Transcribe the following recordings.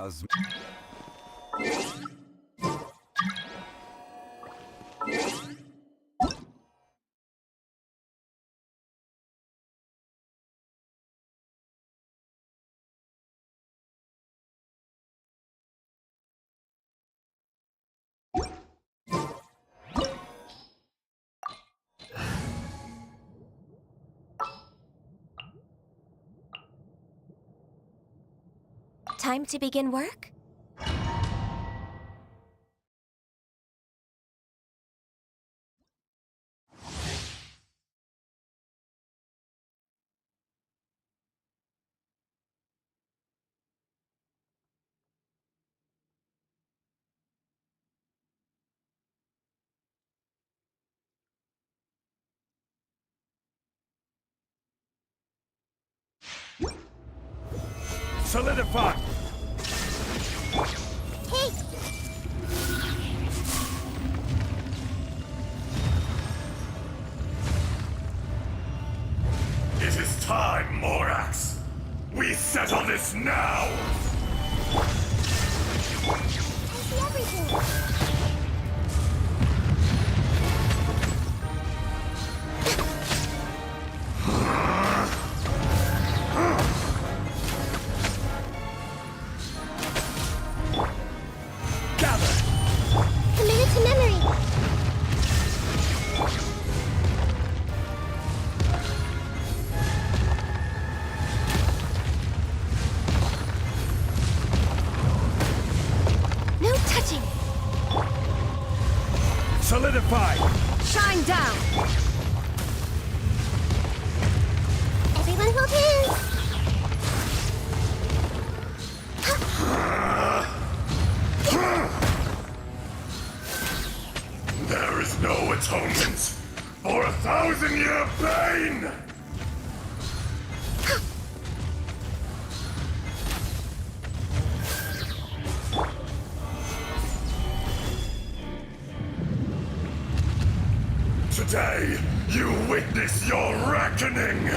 Az Time to begin work? solidify. Hey! It is time, Morax! We settle this now! I see everything! Gather. Committed to memory! No touching! Solidify. Shine down! Everyone hold hands! There is no atonement for 1,000-year pain! Today, you witness your reckoning!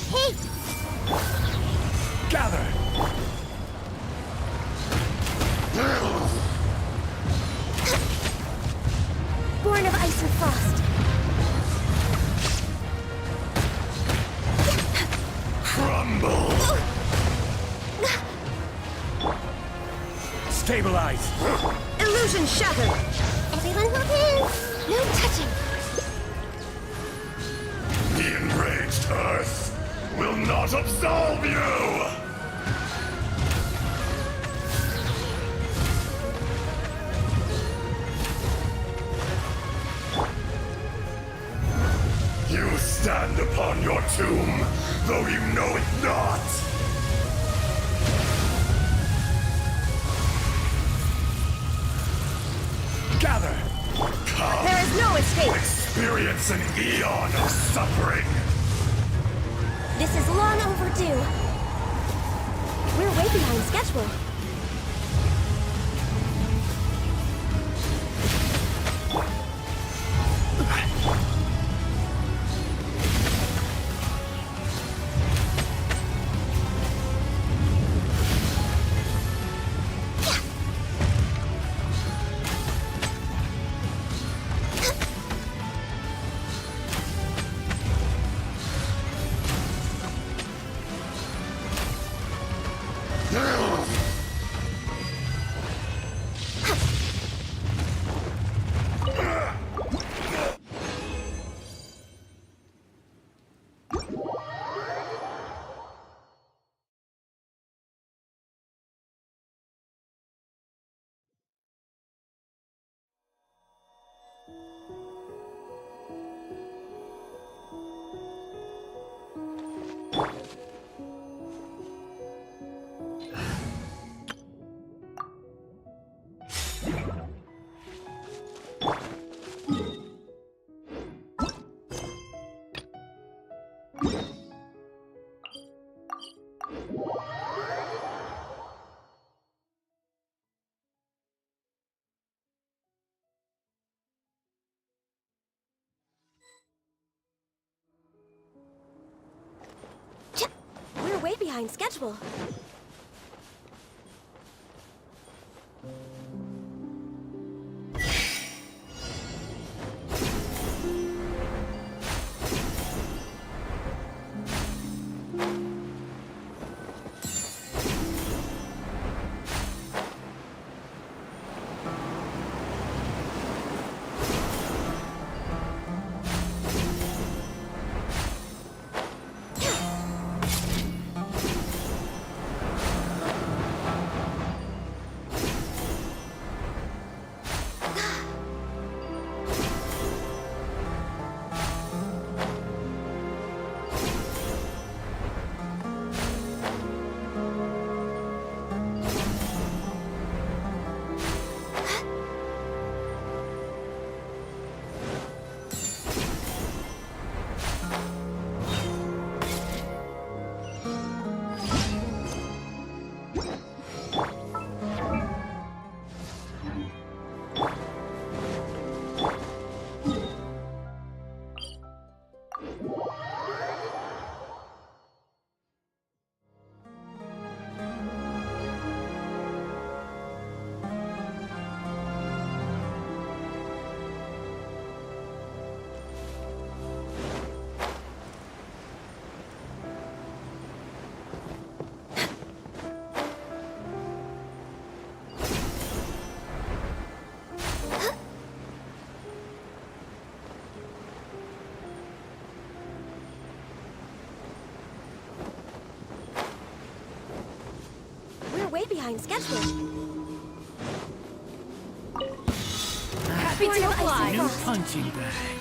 Hey! Gather. Born of ice and frost! Crumble! Stabilize. Illusion shattered! Everyone hold hands! No touching! The enraged Earth will not absolve you! You stand upon your tomb, though you know it not! Gather. Come, There is no escape! experience an eon of suffering! This is long overdue. We're way behind schedule. behind schedule. We're way behind schedule. Happy to apply. New punching bag.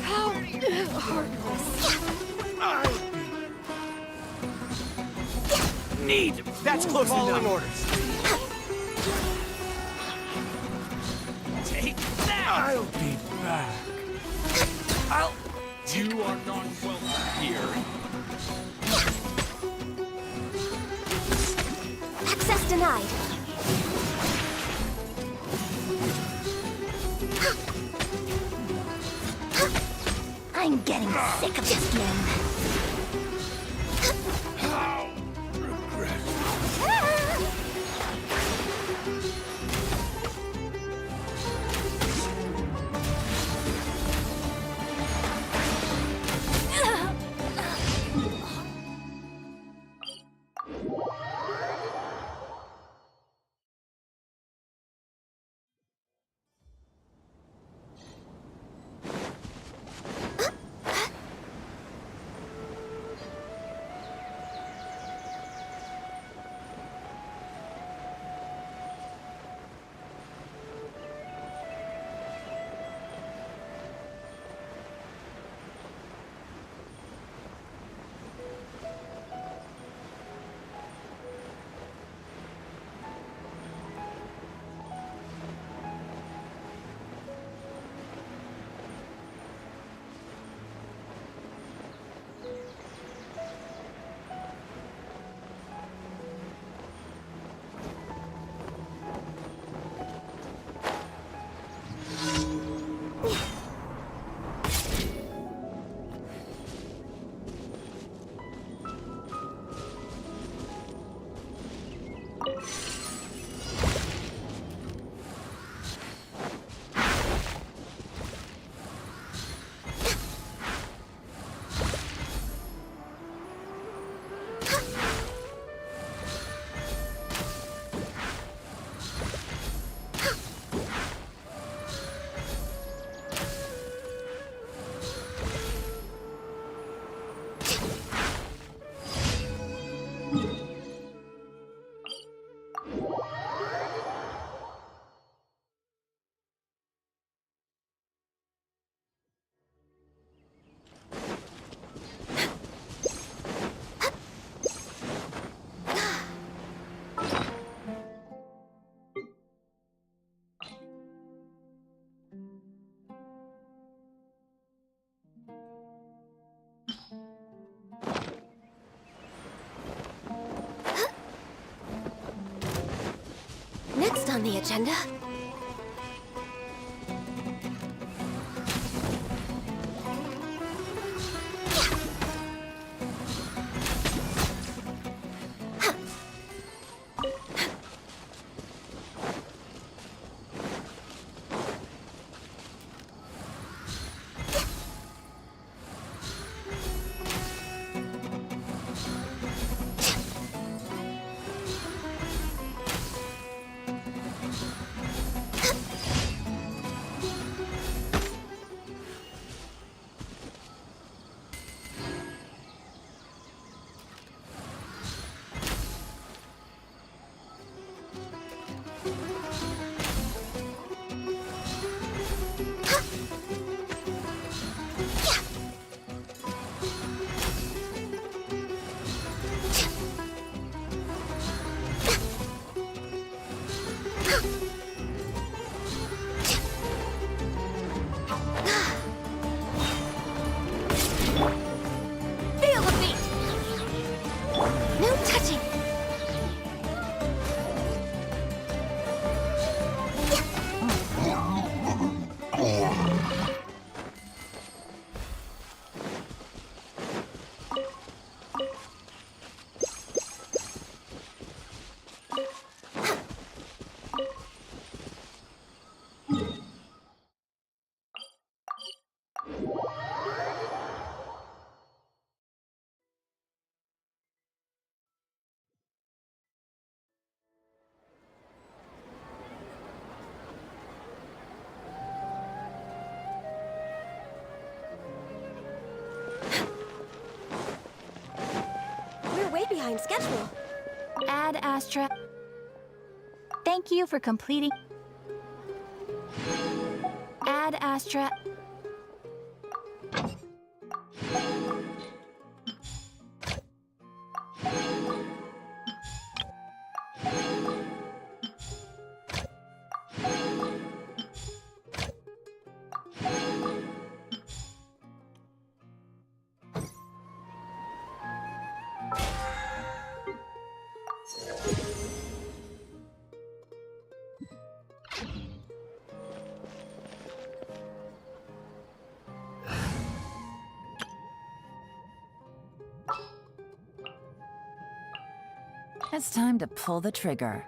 How heartless. Need. That's close enough. Orders. Take that. I'll be back. You are not welcome here. Access denied. I'm getting sick of this game. How regret. Next on the agenda. behind schedule. Ad Astra. Thank you for completing. Ad Astra. It's time to pull the trigger.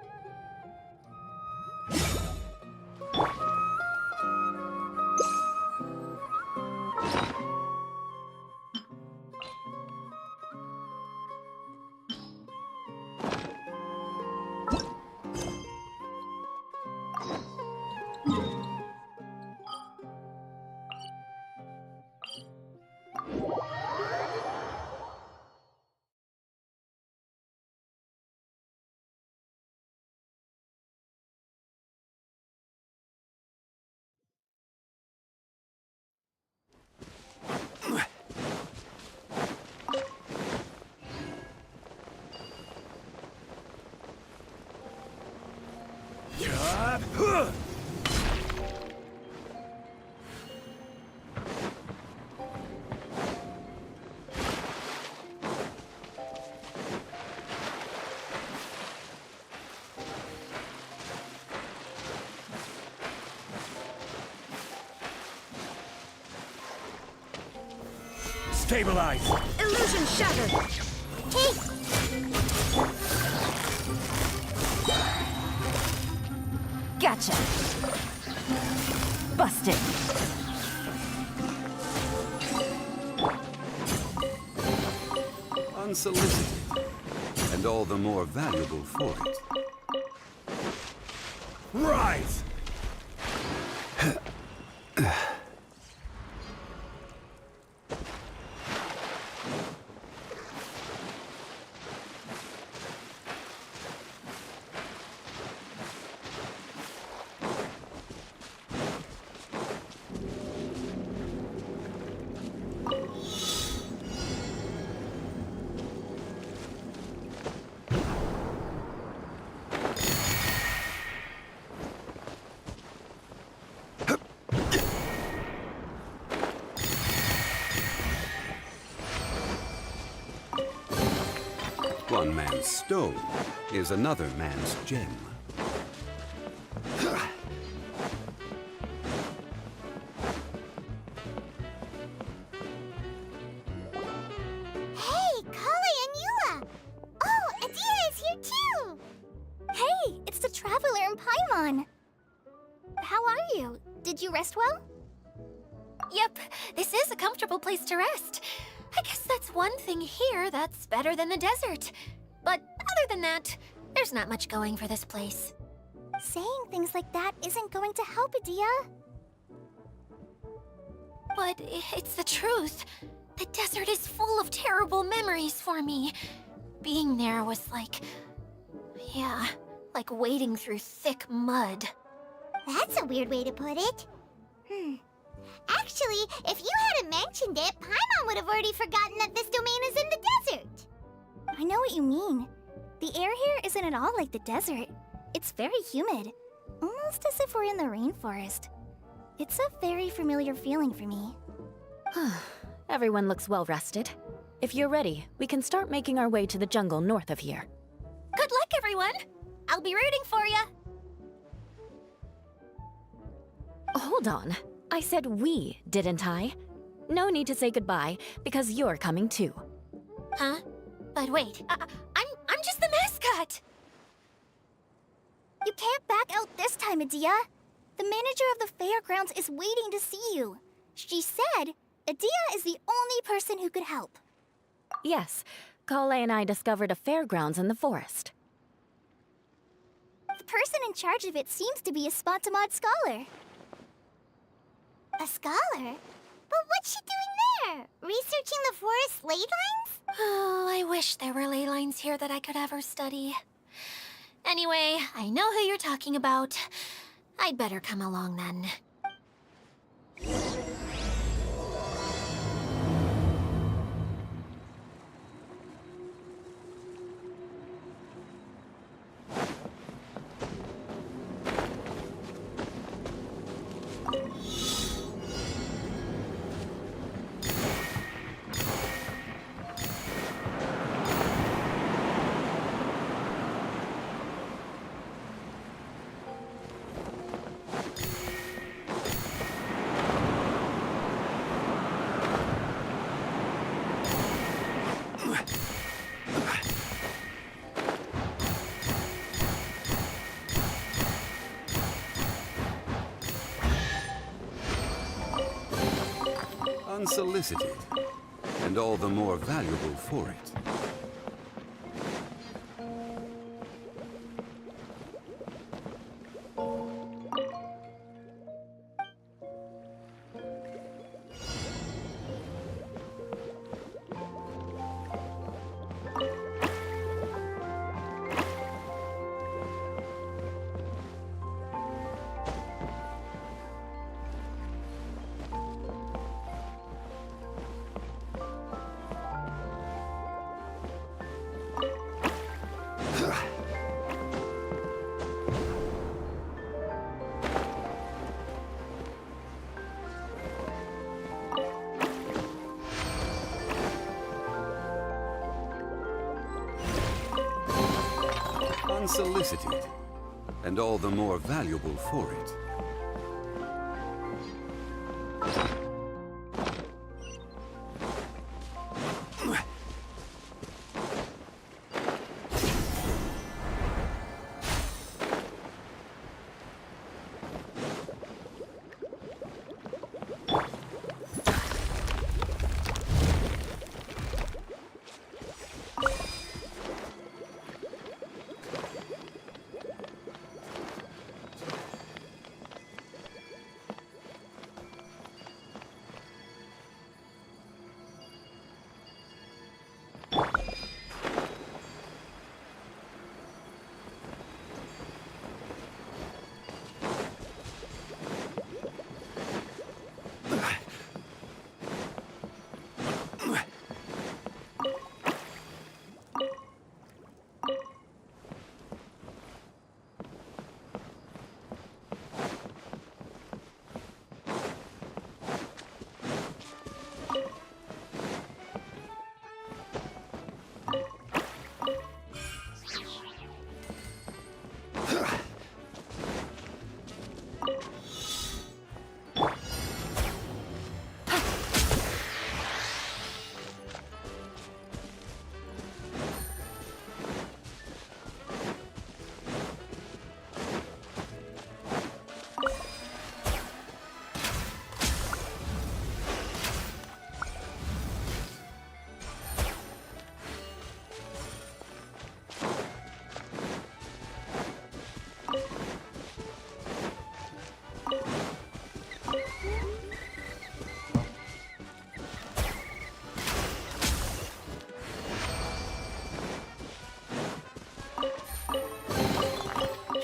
Stabilize! Illusion shattered! Hey! Gotcha! Busted! Unsolicited, and all the more valuable for it. Rise! One man's stone is another man's gem. Hey, Kali and Eula! Oh, Adia is here too! Hey, it's the Traveler and Paimon. How are you? Did you rest well? Yep, this is a comfortable place to rest. I guess that's one thing here that's better than the desert. But other than that, there's not much going for this place. Saying things like that isn't going to help, Adia. But it's the truth. The desert is full of terrible memories for me. Being there was like... yeah, like wading through thick mud. That's a weird way to put it. Actually, if you hadn't mentioned it, Paimon would have already forgotten that this domain is in the desert. I know what you mean. The air here isn't at all like the desert. It's very humid, almost as if we're in the rainforest. It's a very familiar feeling for me. Everyone looks well rested. If you're ready, we can start making our way to the jungle north of here. Good luck, everyone! I'll be rooting for you! Hold on. I said we, didn't I? No need to say goodbye, because you're coming too. Huh? But wait, I'm just the mascot! You can't back out this time, Adia. The manager of the fairgrounds is waiting to see you. She said Adia is the only person who could help. Yes, Kale and I discovered a fairgrounds in the forest. The person in charge of it seems to be a Spontamod scholar. A scholar? But what's she doing there? Researching researching the forest ley lines? Oh, I wish there were ley lines here that I could ever study. Anyway, I know who you're talking about. I'd better come along then. Unsolicited, and all the more valuable for it. Unsolicited, and all the more valuable for it.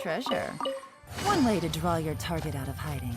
Treasure. One way to draw your target out of hiding.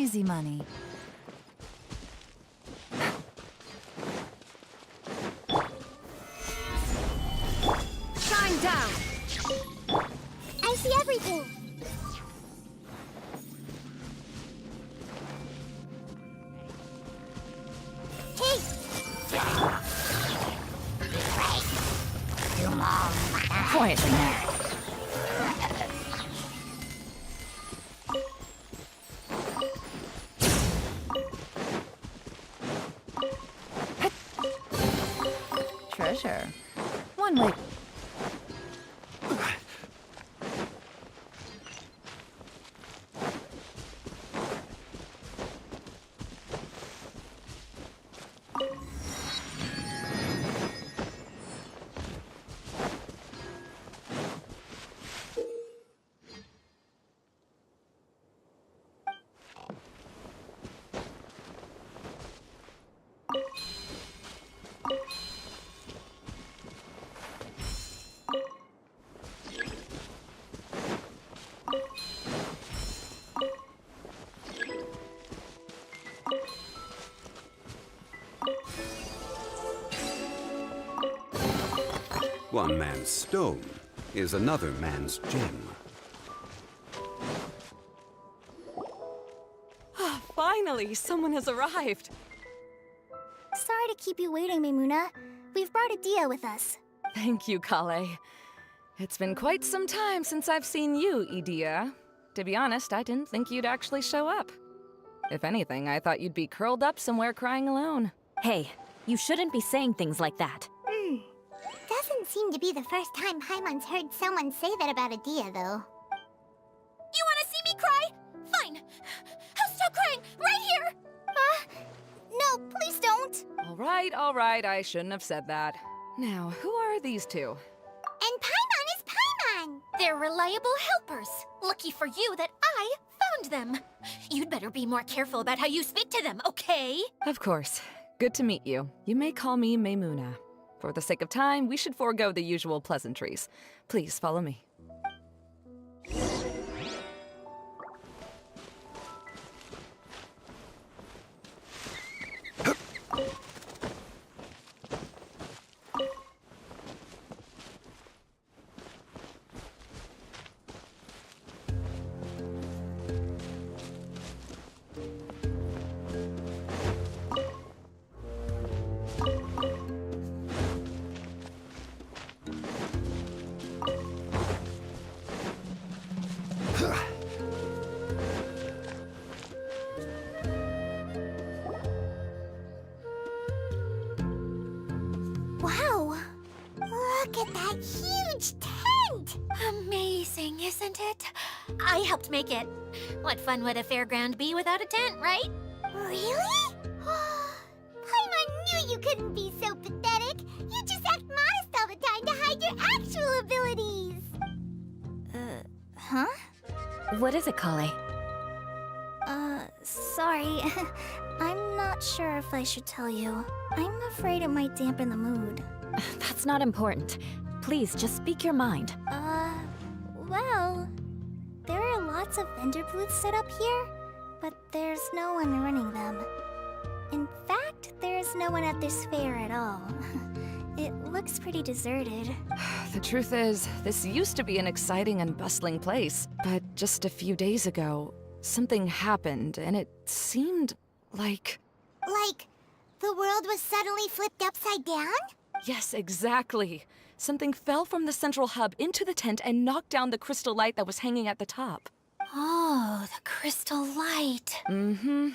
Easy money. Shine down! I see everything. Hey! Quietly now. Treasure. One way. One man's stone is another man's gem. Finally, someone has arrived. Sorry to keep you waiting, Maimuna. We've brought Adia with us. Thank you, Kale. It's been quite some time since I've seen you, Idia. To be honest, I didn't think you'd actually show up. If anything, I thought you'd be curled up somewhere crying alone. Hey, you shouldn't be saying things like that. Doesn't seem to be the first time Paimon's heard someone say that about Adia, though. You wanna see me cry? Fine. I'll stop crying right here! No, please don't! All right, I shouldn't have said that. Now, who are these two? And Paimon is Paimon! They're reliable helpers. Lucky for you that I found them. You'd better be more careful about how you speak to them, okay? Of course. Good to meet you. You may call me Maimuna. For the sake of time, we should forego the usual pleasantries. Please follow me. Wow! Look at that huge tent! Amazing, isn't it? I helped make it. What fun would a fairground be without a tent, right? Really? Paimon knew you couldn't be so pathetic. You just act modest all the time to hide your actual abilities. Huh? What is it, Kale? Sorry. I'm not sure if I should tell you. I'm afraid it might dampen the mood. That's not important. Please, just speak your mind. Well, there are lots of vendor booths set up here, but there's no one running them. In fact, there's no one at this fair at all. It looks pretty deserted. The truth is, this used to be an exciting and bustling place, but just a few days ago, something happened, and it seemed like... Like, the world was suddenly flipped upside down? Yes, exactly. Something fell from the central hub into the tent and knocked down the crystal light that was hanging at the top. Oh, the crystal light. Mm-hmm.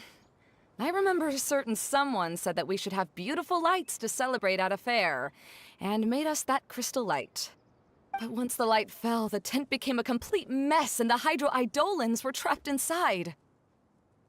I remember a certain someone said that we should have beautiful lights to celebrate at a fair, and made us that crystal light. But once the light fell, the tent became a complete mess and the Hydro Eidolons were trapped inside.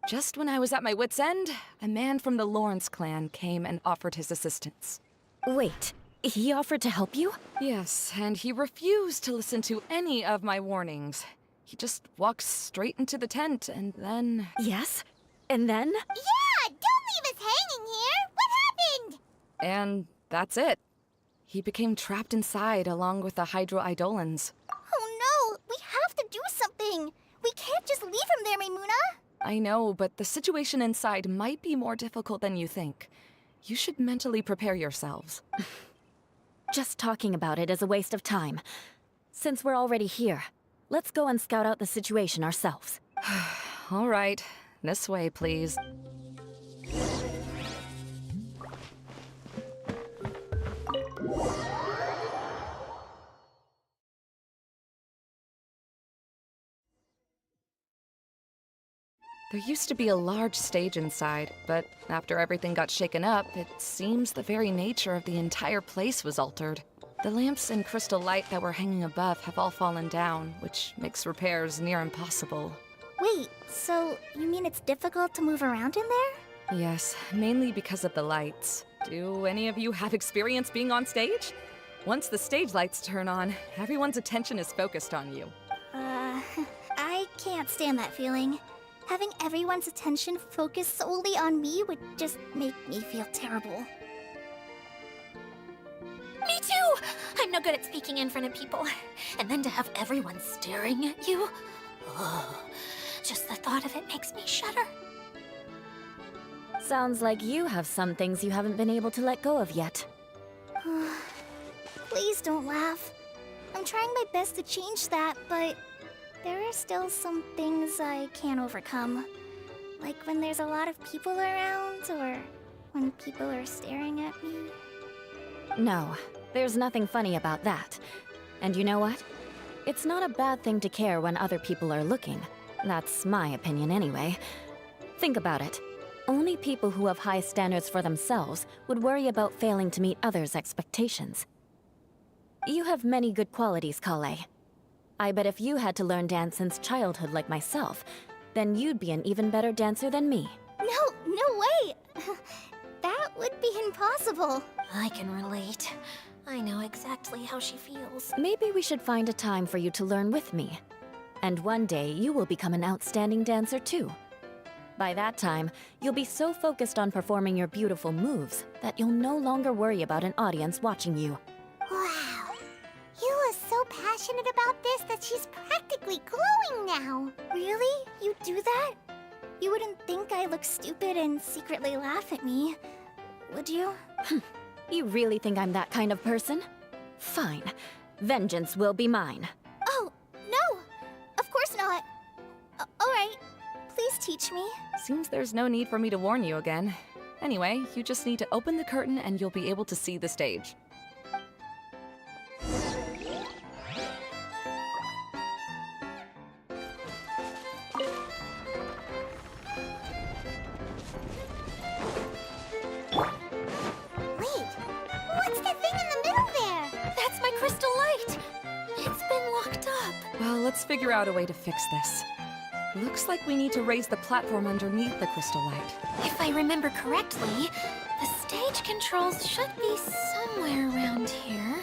Just when I was at my wit's end, a man from the Lawrence clan came and offered his assistance. Wait, he offered to help you? Yes, and he refused to listen to any of my warnings. He just walked straight into the tent, and then... Yes? And then? Yeah, don't leave us hanging here! What happened? And that's it. He became trapped inside along with the Hydro Eidolons. Oh no, we have to do something! We can't just leave him there, Maimuna! I know, but the situation inside might be more difficult than you think. You should mentally prepare yourselves. Just talking about it is a waste of time. Since we're already here, let's go and scout out the situation ourselves. All right, this way, please. There used to be a large stage inside, but after everything got shaken up, it seems the very nature of the entire place was altered. The lamps and crystal light that were hanging above have all fallen down, which makes repairs near impossible. Wait, so you mean it's difficult to move around in there? Yes, mainly because of the lights. Do any of you have experience being on stage? Once the stage lights turn on, everyone's attention is focused on you. I can't stand that feeling. Having everyone's attention focused solely on me would just make me feel terrible. Me too! I'm no good at speaking in front of people. And then to have everyone staring at you. Oh, just the thought of it makes me shudder. Sounds like you have some things you haven't been able to let go of yet. Please don't laugh. I'm trying my best to change that, but there are still some things I can't overcome. Like when there's a lot of people around, or when people are staring at me. No, there's nothing funny about that. And you know what? It's not a bad thing to care when other people are looking. That's my opinion anyway. Think about it. Only people who have high standards for themselves would worry about failing to meet others' expectations. You have many good qualities, Kale. I bet if you had to learn dance since childhood like myself, then you'd be an even better dancer than me. No way! That would be impossible. I can relate. I know exactly how she feels. Maybe we should find a time for you to learn with me. And one day, you will become an outstanding dancer too. By that time, you'll be so focused on performing your beautiful moves that you'll no longer worry about an audience watching you. Wow. You are so passionate about this that she's practically glowing now. Really? You do that? You wouldn't think I look stupid and secretly laugh at me, would you? You really think I'm that kind of person? Fine. Vengeance will be mine. Oh, no! Of course not. Alright. Please teach me. Seems there's no need for me to warn you again. Anyway, you just need to open the curtain and you'll be able to see the stage. Wait, what's that thing in the middle there? That's my crystal light! It's been locked up. Well, let's figure out a way to fix this. Looks like we need to raise the platform underneath the crystal light. If I remember correctly, the stage controls should be somewhere around here.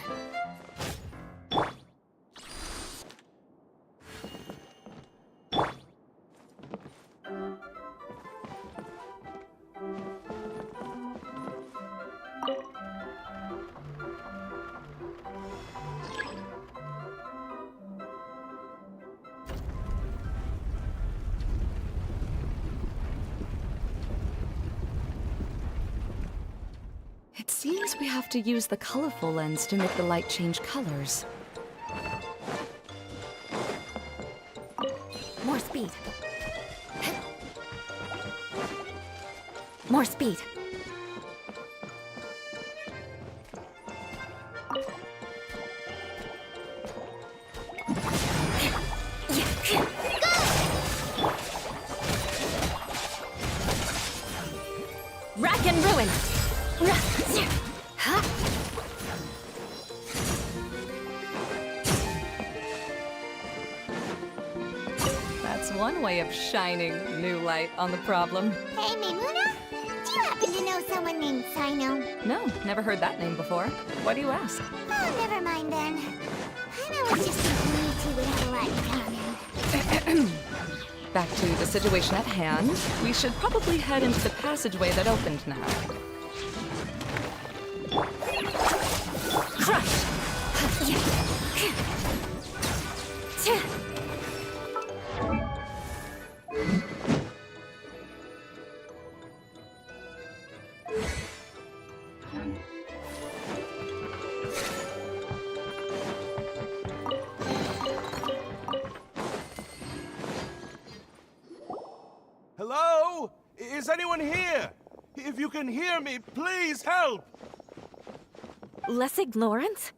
It seems we have to use the colorful lens to make the light change colors. More speed. More speed. Rack and ruin! That's one way of shining new light on the problem. Hey, Mimuna? Do you happen to know someone named Sino? No, never heard that name before. Why do you ask? Oh, never mind then. I was just thinking you two would have a lot in common. Back to the situation at hand. We should probably head into the passageway that opened now. Crush! Hello? Is anyone here? If you can hear me, please help! Lessig Lawrence?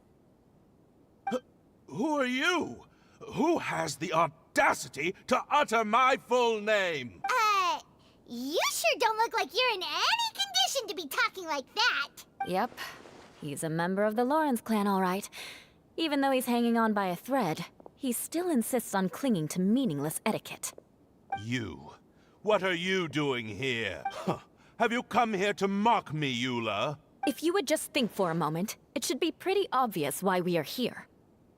Who are you? Who has the audacity to utter my full name? You sure don't look like you're in any condition to be talking like that. Yep. He's a member of the Lawrence clan, all right. Even though he's hanging on by a thread, he still insists on clinging to meaningless etiquette. You. What are you doing here? Huh. Have you come here to mock me, Eula? If you would just think for a moment, it should be pretty obvious why we are here.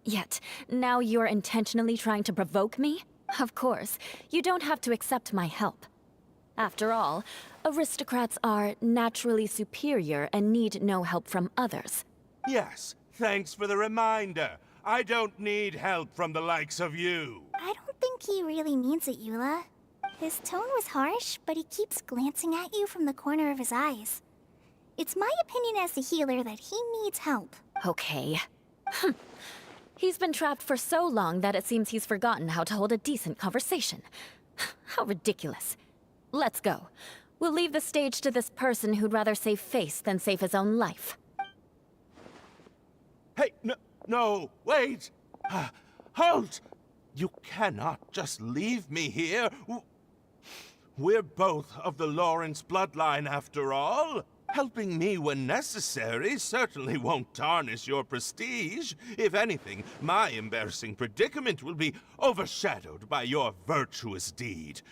Yet, now you're intentionally trying to provoke me? Of course, you don't have to accept my help. After all, aristocrats are naturally superior and need no help from others. Yes, thanks for the reminder. I don't need help from the likes of you. I don't think he really means it, Eula. His tone was harsh, but he keeps glancing at you from the corner of his eyes. It's my opinion as the healer that he needs help. Okay. He's been trapped for so long that it seems he's forgotten how to hold a decent conversation. How ridiculous. Let's go. We'll leave the stage to this person who'd rather save face than save his own life. Hey, no, wait! Halt! You cannot just leave me here. We're both of the Lawrence bloodline, after all. Helping me when necessary certainly won't tarnish your prestige. If anything, my embarrassing predicament will be overshadowed by your virtuous deed.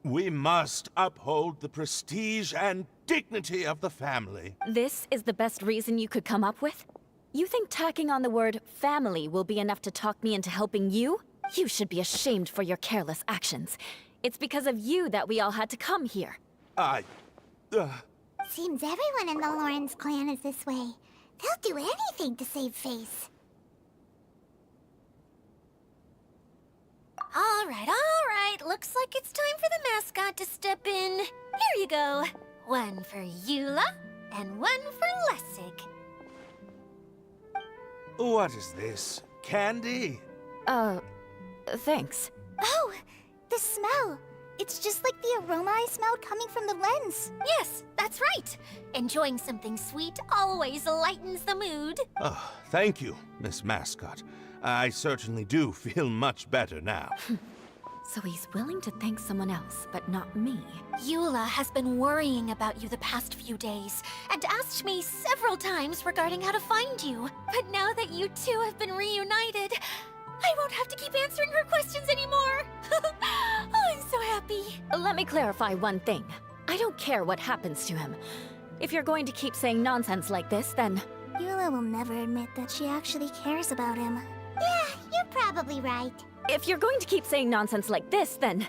We must uphold the prestige and dignity of the family. This is the best reason you could come up with? You think tacking on the word family will be enough to talk me into helping you? You should be ashamed for your careless actions. It's because of you that we all had to come here. Seems everyone in the Lawrence clan is this way. They'll do anything to save face. All right. Looks like it's time for the mascot to step in. Here you go. One for Eula, and one for Lessig. What is this? Candy? Thanks. Oh, the smell. It's just like the aroma I smelled coming from the lens. Yes, that's right. Enjoying something sweet always lightens the mood. Oh, thank you, Miss Mascot. I certainly do feel much better now. So he's willing to thank someone else, but not me. Eula has been worrying about you the past few days, and asked me several times regarding how to find you. But now that you two have been reunited, I won't have to keep answering her questions anymore. Oh, I'm so happy. Let me clarify one thing. I don't care what happens to him. If you're going to keep saying nonsense like this, then... Eula will never admit that she actually cares about him. Yeah, you're probably right. If you're going to keep saying nonsense like this, then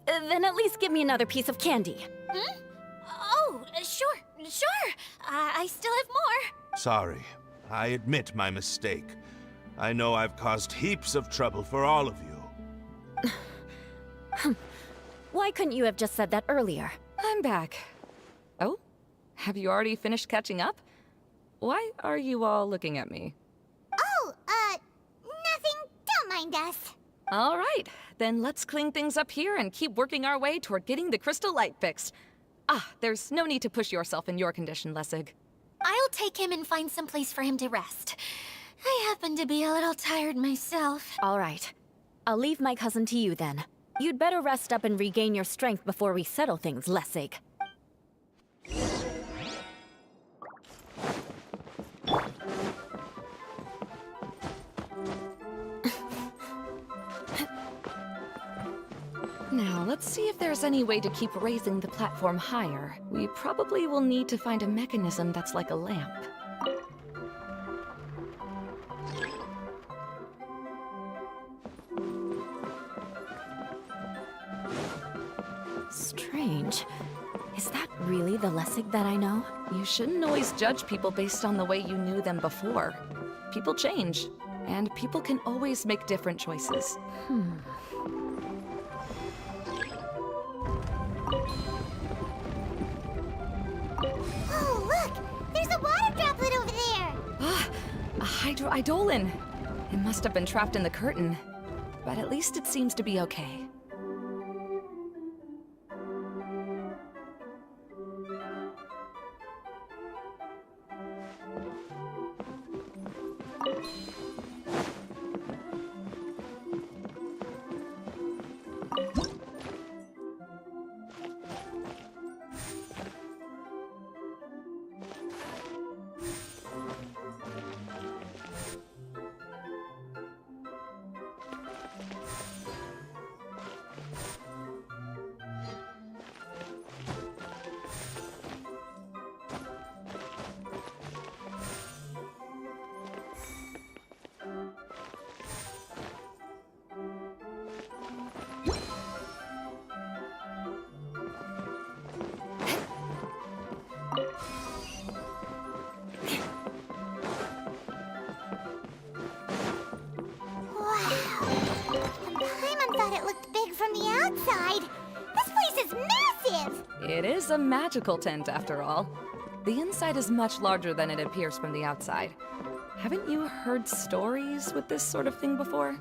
at least give me another piece of candy. Hmm? Oh, sure. I still have more. Sorry. I admit my mistake. I know I've caused heaps of trouble for all of you. Why couldn't you have just said that earlier? I'm back. Oh? Have you already finished catching up? Why are you all looking at me? Oh, nothing. Don't mind us. All right, then let's clean things up here and keep working our way toward getting the crystal light fixed. There's no need to push yourself in your condition, Lessig. I'll take him and find some place for him to rest. I happen to be a little tired myself. All right. I'll leave my cousin to you then. You'd better rest up and regain your strength before we settle things, Lessig. Now, let's see if there's any way to keep raising the platform higher. We probably will need to find a mechanism that's like a lamp. Strange. Is that really the Lessig that I know? You shouldn't always judge people based on the way you knew them before. People change, and people can always make different choices. Oh, look! Hydroidolin! It must have been trapped in the curtain. But at least it seems to be okay. Paimon thought it looked big from the outside. This place is massive! It is a magical tent, after all. The inside is much larger than it appears from the outside. Haven't you heard stories with this sort of thing before?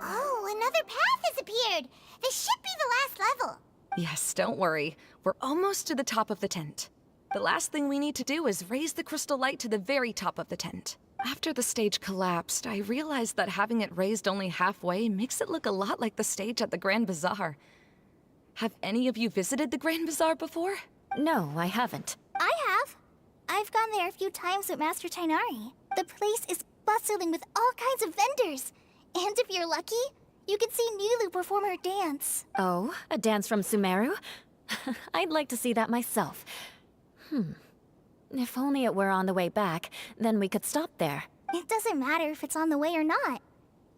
Oh, another path has appeared! This should be the last level. Yes, don't worry. We're almost to the top of the tent. The last thing we need to do is raise the crystal light to the very top of the tent. After the stage collapsed, I realized that having it raised only halfway makes it look a lot like the stage at the Grand Bazaar. Have any of you visited the Grand Bazaar before? No, I haven't. I have. I've gone there a few times with Master Tighnari. The place is bustling with all kinds of vendors. And if you're lucky, you can see Nilou perform her dance. Oh, a dance from Sumeru? I'd like to see that myself. If only it were on the way back, then we could stop there. It doesn't matter if it's on the way or not.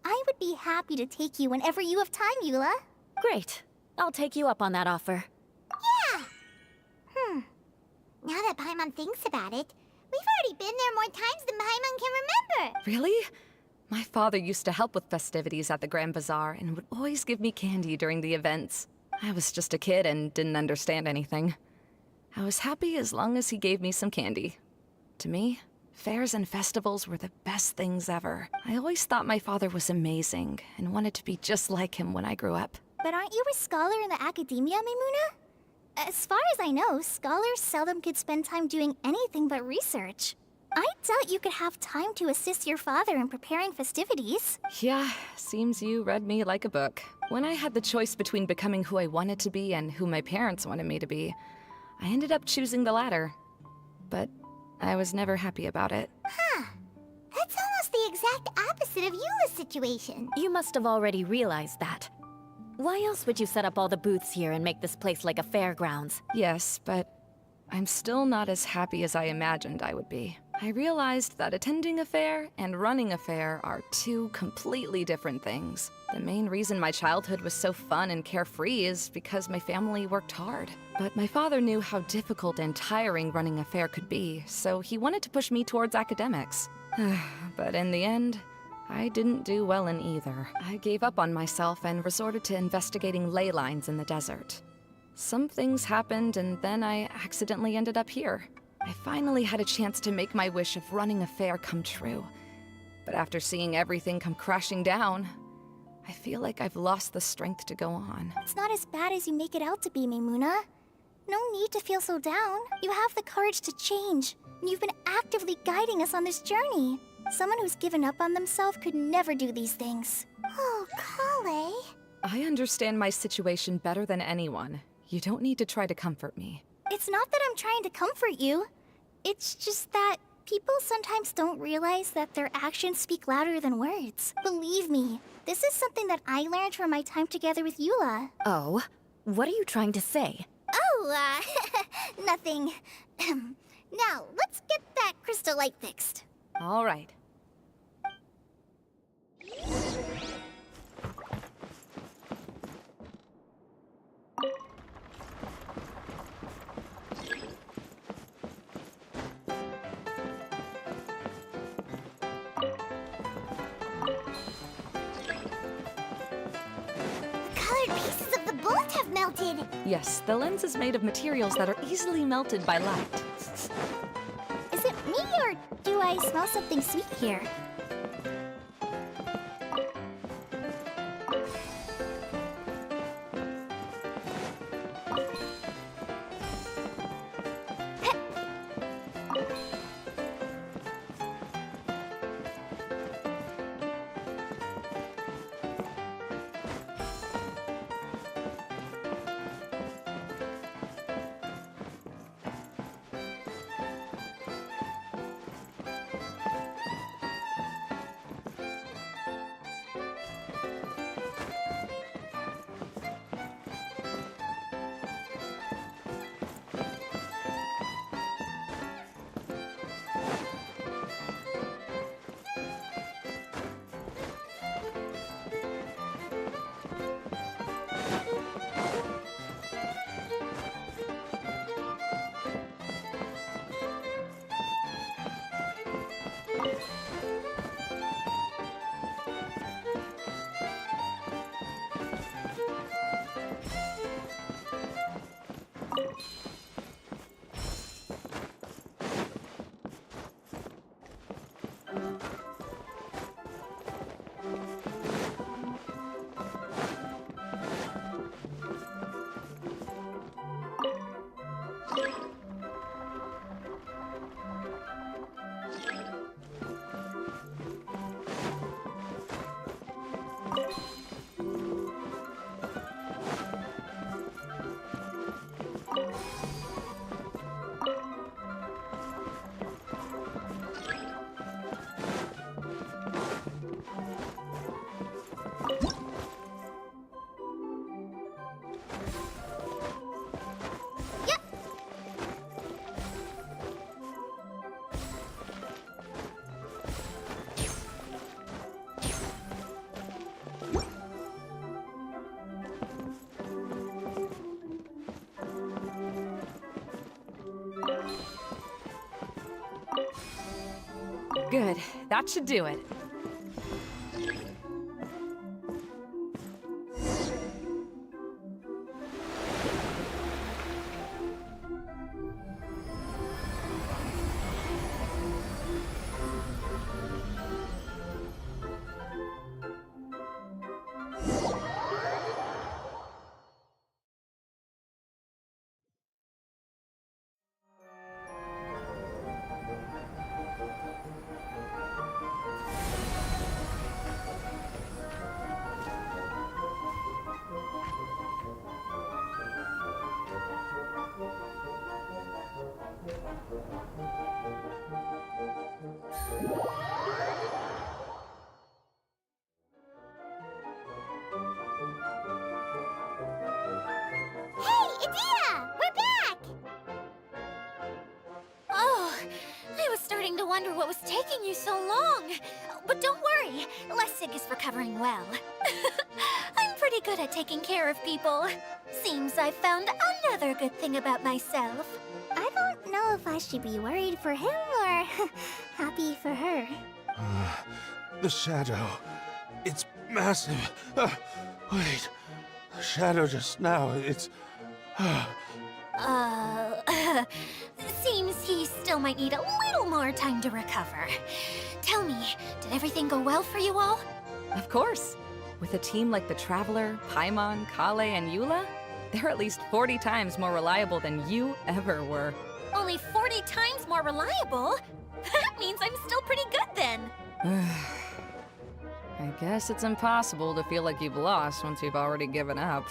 I would be happy to take you whenever you have time, Eula. Great. I'll take you up on that offer. Yeah! Now that Paimon thinks about it, we've already been there more times than Paimon can remember. Really? My father used to help with festivities at the Grand Bazaar and would always give me candy during the events. I was just a kid and didn't understand anything. I was happy as long as he gave me some candy. To me, fairs and festivals were the best things ever. I always thought my father was amazing and wanted to be just like him when I grew up. But aren't you a scholar in the academia, Maimuna? As far as I know, scholars seldom could spend time doing anything but research. I doubt you could have time to assist your father in preparing festivities. Yeah, seems you read me like a book. When I had the choice between becoming who I wanted to be and who my parents wanted me to be, I ended up choosing the latter. But I was never happy about it. That's almost the exact opposite of Eula's situation. You must have already realized that. Why else would you set up all the booths here and make this place like a fairgrounds? Yes, but I'm still not as happy as I imagined I would be. I realized that attending a fair and running a fair are two completely different things. The main reason my childhood was so fun and carefree is because my family worked hard. But my father knew how difficult and tiring running a fair could be, so he wanted to push me towards academics. But in the end, I didn't do well in either. I gave up on myself and resorted to investigating ley lines in the desert. Some things happened, and then I accidentally ended up here. I finally had a chance to make my wish of running a fair come true. But after seeing everything come crashing down, I feel like I've lost the strength to go on. It's not as bad as you make it out to be, Maimuna. No need to feel so down. You have the courage to change, and you've been actively guiding us on this journey. Someone who's given up on themselves could never do these things. Oh, Collei. I understand my situation better than anyone. You don't need to try to comfort me. It's not that I'm trying to comfort you. It's just that people sometimes don't realize that their actions speak louder than words. Believe me, this is something that I learned from my time together with Eula. Oh? What are you trying to say? Oh, nothing. Now, let's get that crystal light fixed. All right. Yes, the lens is made of materials that are easily melted by light. Is it me or do I smell something sweet here? Good. That should do it. Hey, Edea! We're back! Oh, I was starting to wonder what was taking you so long. But don't worry, Lessig is recovering well. I'm pretty good at taking care of people. Seems I've found another good thing about myself. I don't know if I should be worried for him or happy for her. The shadow. It's massive. Wait. The shadow just now. It's. Seems he still might need a little more time to recover. Tell me, did everything go well for you all? Of course. With a team like the Traveler, Paimon, Kale, and Eula, they're at least 40 times more reliable than you ever were. Only 40 times more reliable? That means I'm still pretty good then. I guess it's impossible to feel like you've lost once you've already given up.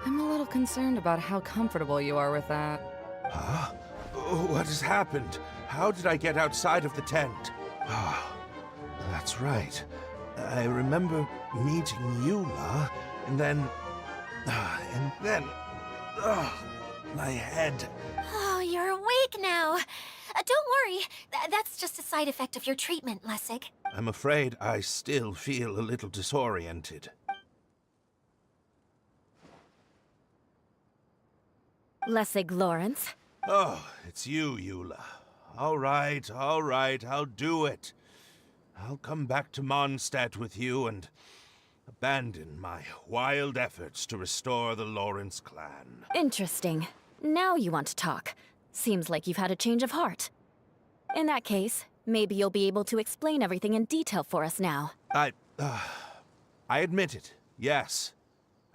I'm a little concerned about how comfortable you are with that. Huh? What has happened? How did I get outside of the tent? Ah, that's right. I remember meeting Eula, and then... my head. Oh, you're awake now. Don't worry, that's just a side effect of your treatment, Lessig. I'm afraid I still feel a little disoriented. Lessig Lawrence. Oh, it's you, Eula. All right, I'll do it. I'll come back to Mondstadt with you and abandon my wild efforts to restore the Lawrence clan. Interesting. Now you want to talk. Seems like you've had a change of heart. In that case, maybe you'll be able to explain everything in detail for us now. I admit it, yes.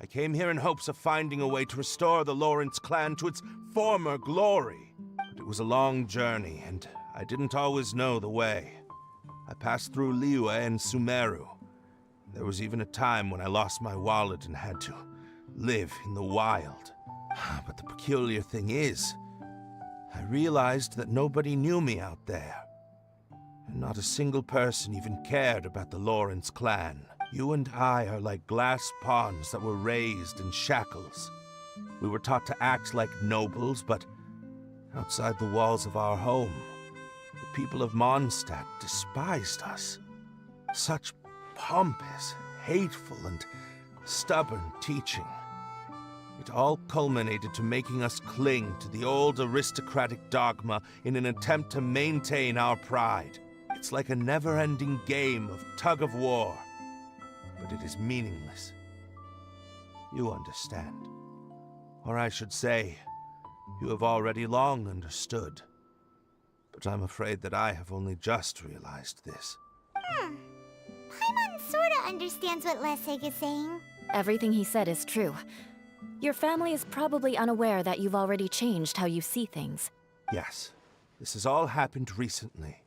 I came here in hopes of finding a way to restore the Lawrence clan to its former glory. But it was a long journey, and I didn't always know the way. I passed through Liyue and Sumeru. There was even a time when I lost my wallet and had to live in the wild. But the peculiar thing is, I realized that nobody knew me out there. And not a single person even cared about the Lawrence clan. You and I are like glass pawns that were raised in shackles. We were taught to act like nobles, but outside the walls of our home, the people of Mondstadt despised us. Such pompous, hateful, and stubborn teaching. It all culminated to making us cling to the old aristocratic dogma in an attempt to maintain our pride. It's like a never-ending game of tug-of-war, but it is meaningless. You understand. Or I should say, you have already long understood. But I'm afraid that I have only just realized this. Paimon sorta understands what Lessig is saying. Everything he said is true. Your family is probably unaware that you've already changed how you see things. Yes, this has all happened recently.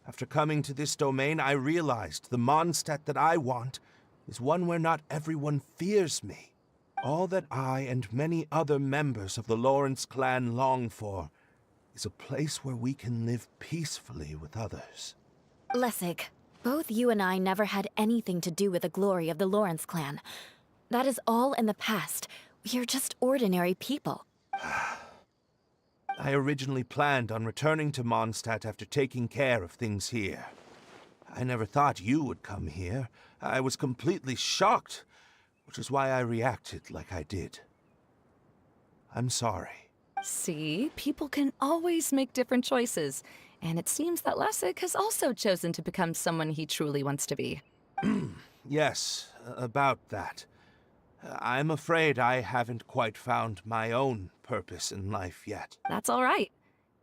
After coming to this domain, I realized the Mondstadt that I want is one where not everyone fears me. All that I and many other members of the Lawrence clan long for is a place where we can live peacefully with others. Lessig, both you and I never had anything to do with the glory of the Lawrence clan. That is all in the past. We are just ordinary people. I originally planned on returning to Mondstadt after taking care of things here. I never thought you would come here. I was completely shocked, which is why I reacted like I did. I'm sorry. See, people can always make different choices. And it seems that Lessig has also chosen to become someone he truly wants to be. Yes, about that. I'm afraid I haven't quite found my own purpose in life yet. That's all right.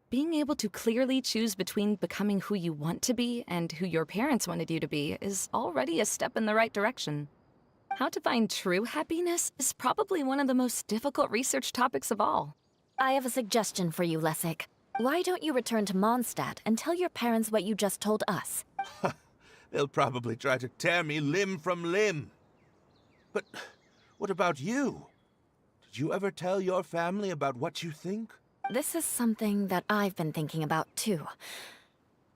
Being able to clearly choose between becoming who you want to be and who your parents wanted you to be is already a step in the right direction. How to find true happiness is probably one of the most difficult research topics of all. I have a suggestion for you, Lessig. Why don't you return to Mondstadt and tell your parents what you just told us? They'll probably try to tear me limb from limb. But what about you? Did you ever tell your family about what you think? This is something that I've been thinking about, too.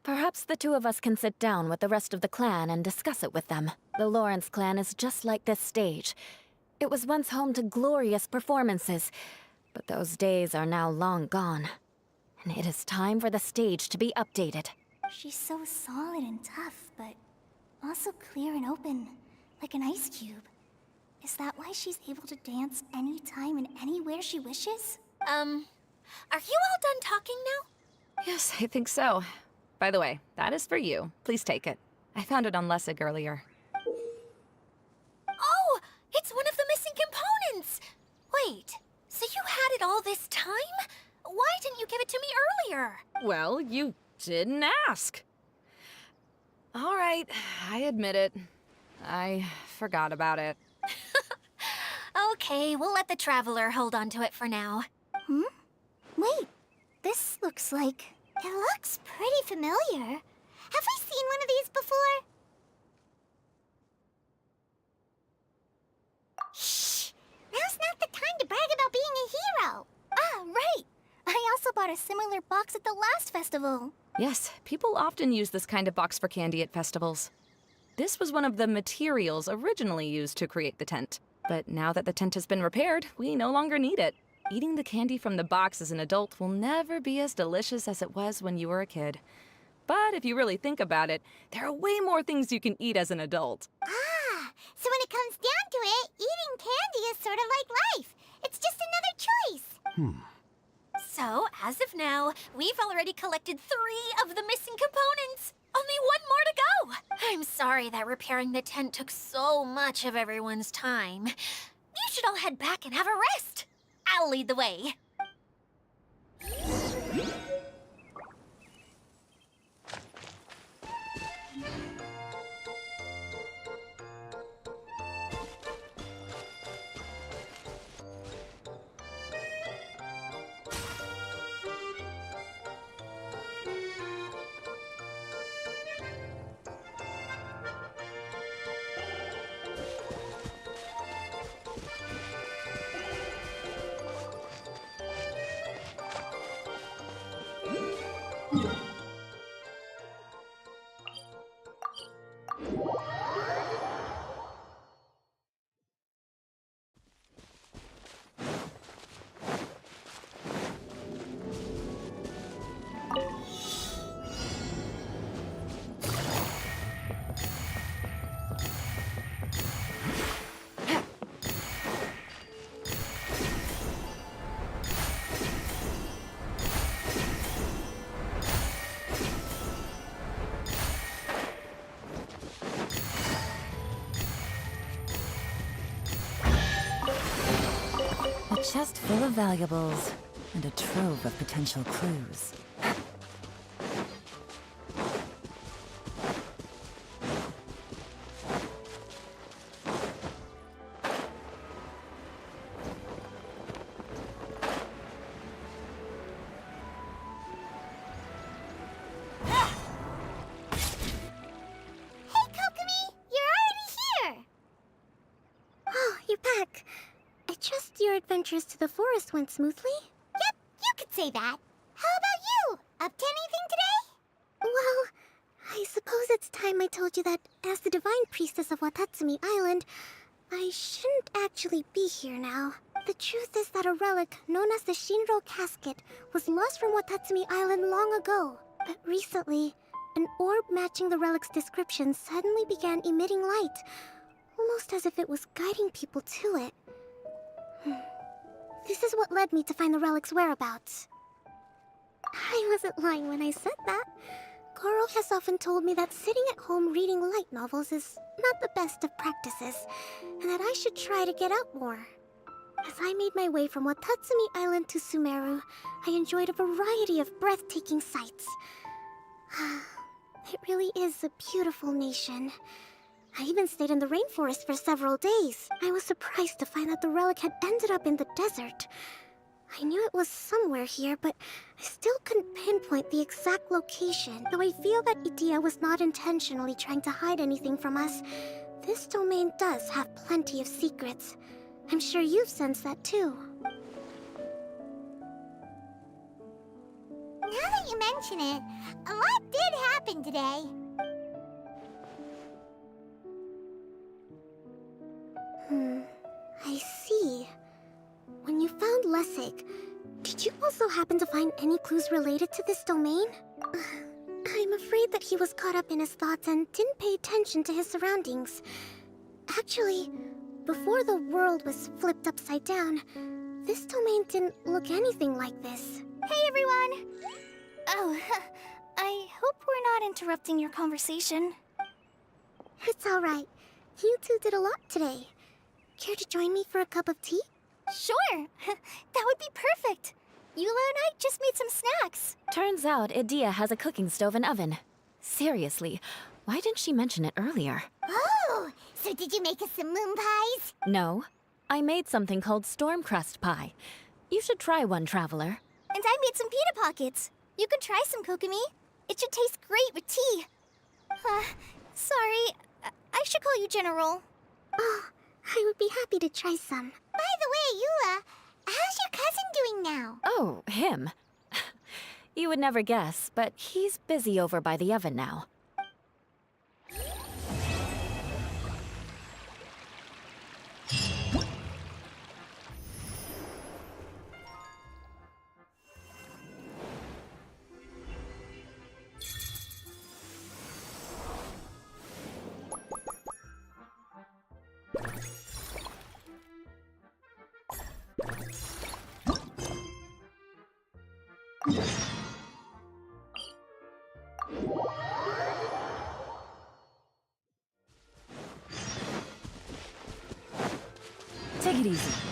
Perhaps the two of us can sit down with the rest of the clan and discuss it with them. The Lawrence clan is just like this stage. It was once home to glorious performances, but those days are now long gone. And it is time for the stage to be updated. She's so solid and tough, but also clear and open, like an ice cube. Is that why she's able to dance anytime and anywhere she wishes? Are you all done talking now? Yes, I think so. By the way, that is for you. Please take it. I found it on Lessig earlier. Oh, it's one of the missing components! Wait, so you had it all this time? Why didn't you give it to me earlier? Well, you didn't ask. All right, I admit it. I forgot about it. Okay, we'll let the Traveler hold on to it for now. Wait, this looks like... It looks pretty familiar. Have we seen one of these before? Shh! Now's not the time to brag about being a hero! Ah, right! I also bought a similar box at the last festival. Yes, people often use this kind of box for candy at festivals. This was one of the materials originally used to create the tent. But now that the tent has been repaired, we no longer need it. Eating the candy from the box as an adult will never be as delicious as it was when you were a kid. But if you really think about it, there are way more things you can eat as an adult. Ah, so when it comes down to it, eating candy is sort of like life. It's just another choice. So, as of now, we've already collected 3 of the missing components. Only one more to go. I'm so sorry that repairing the tent took so much of everyone's time. You should all head back and have a rest. I'll lead the way. A chest full of valuables, and a trove of potential clues. Hey, Kokomi! You're already here! Oh, you're back. I trust your adventures to the forest went smoothly? Yep, you could say that. How about you? Up to anything today? Well, I suppose it's time I told you that as the Divine Priestess of Watatsumi Island, I shouldn't actually be here now. The truth is that a relic known as the Shinro Casket was lost from Watatsumi Island long ago. But recently, an orb matching the relic's description suddenly began emitting light, almost as if it was guiding people to it. This is what led me to find the relic's whereabouts. I wasn't lying when I said that. Goro has often told me that sitting at home reading light novels is not the best of practices, and that I should try to get out more. As I made my way from Watatsumi Island to Sumeru, I enjoyed a variety of breathtaking sights. It really is a beautiful nation. I even stayed in the rainforest for several days. I was surprised to find that the relic had ended up in the desert. I knew it was somewhere here, but I still couldn't pinpoint the exact location. Though I feel that Idia was not intentionally trying to hide anything from us, this domain does have plenty of secrets. I'm sure you've sensed that too. Now that you mention it, a lot did happen today. I see. When you found Lessig, did you also happen to find any clues related to this domain? I'm afraid that he was caught up in his thoughts and didn't pay attention to his surroundings. Actually, before the world was flipped upside down, this domain didn't look anything like this. Hey everyone! Oh, I hope we're not interrupting your conversation. It's alright. You two did a lot today. Care to join me for a cup of tea? Sure! That would be perfect! Eula and I just made some snacks. Turns out Idia has a cooking stove and oven. Seriously, why didn't she mention it earlier? Oh! So did you make us some moon pies? No. I made something called storm crust pie. You should try one, Traveler. And I made some pita pockets. You could try some, Kokomi. It should taste great with tea. Sorry. I should call you General. Oh, I would be happy to try some. By the way, Eula, how's your cousin doing now? Oh, him. You would never guess, but he's busy over by the oven now. Take it easy.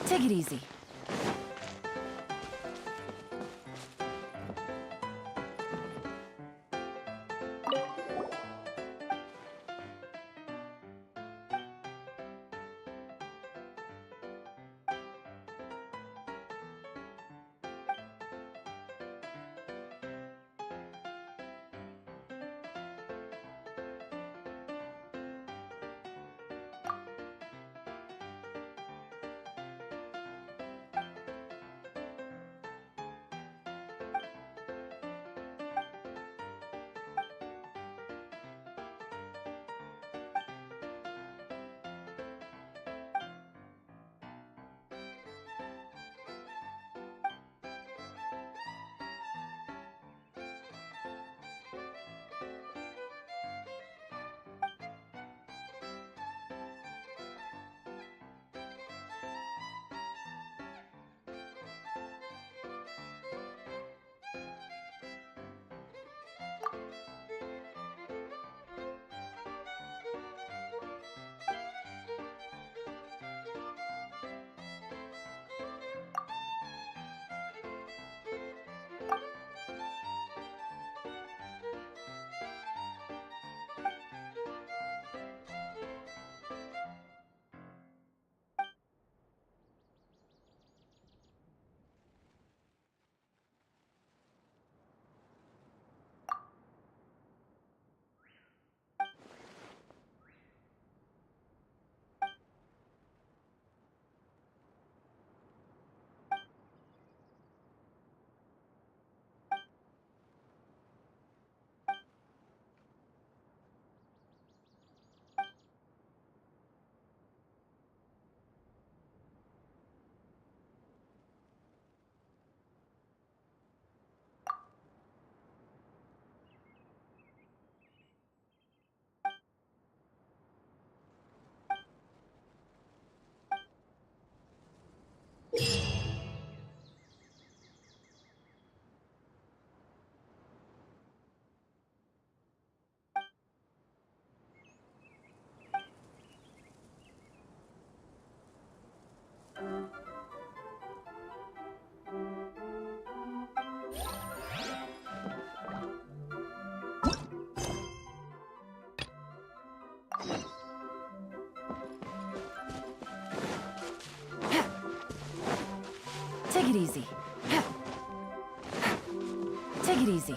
Take it easy. Take it easy. Take it easy.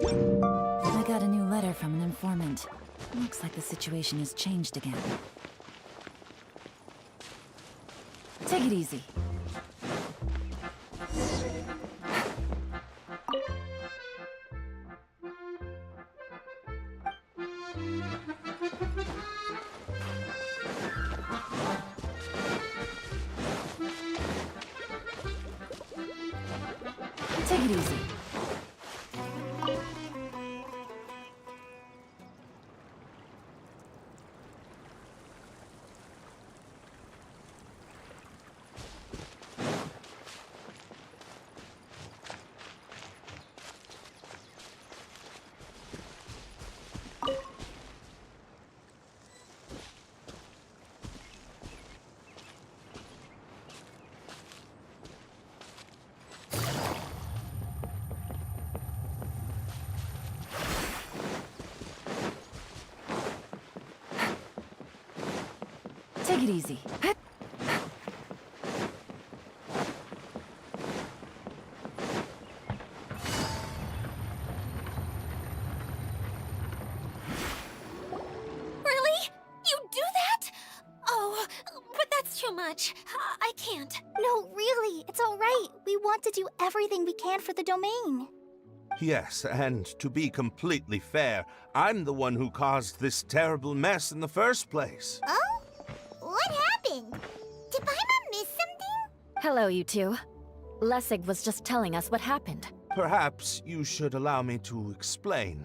I got a new letter from an informant. Looks like the situation has changed again. Take it easy. Take it easy. Take it easy. Really? You do that? Oh, but that's too much. I can't. No, really, it's all right. We want to do everything we can for the domain. Yes, and to be completely fair, I'm the one who caused this terrible mess in the first place. Oh? What happened? Did Paimon miss something? Hello, you two. Lessig was just telling us what happened. Perhaps you should allow me to explain.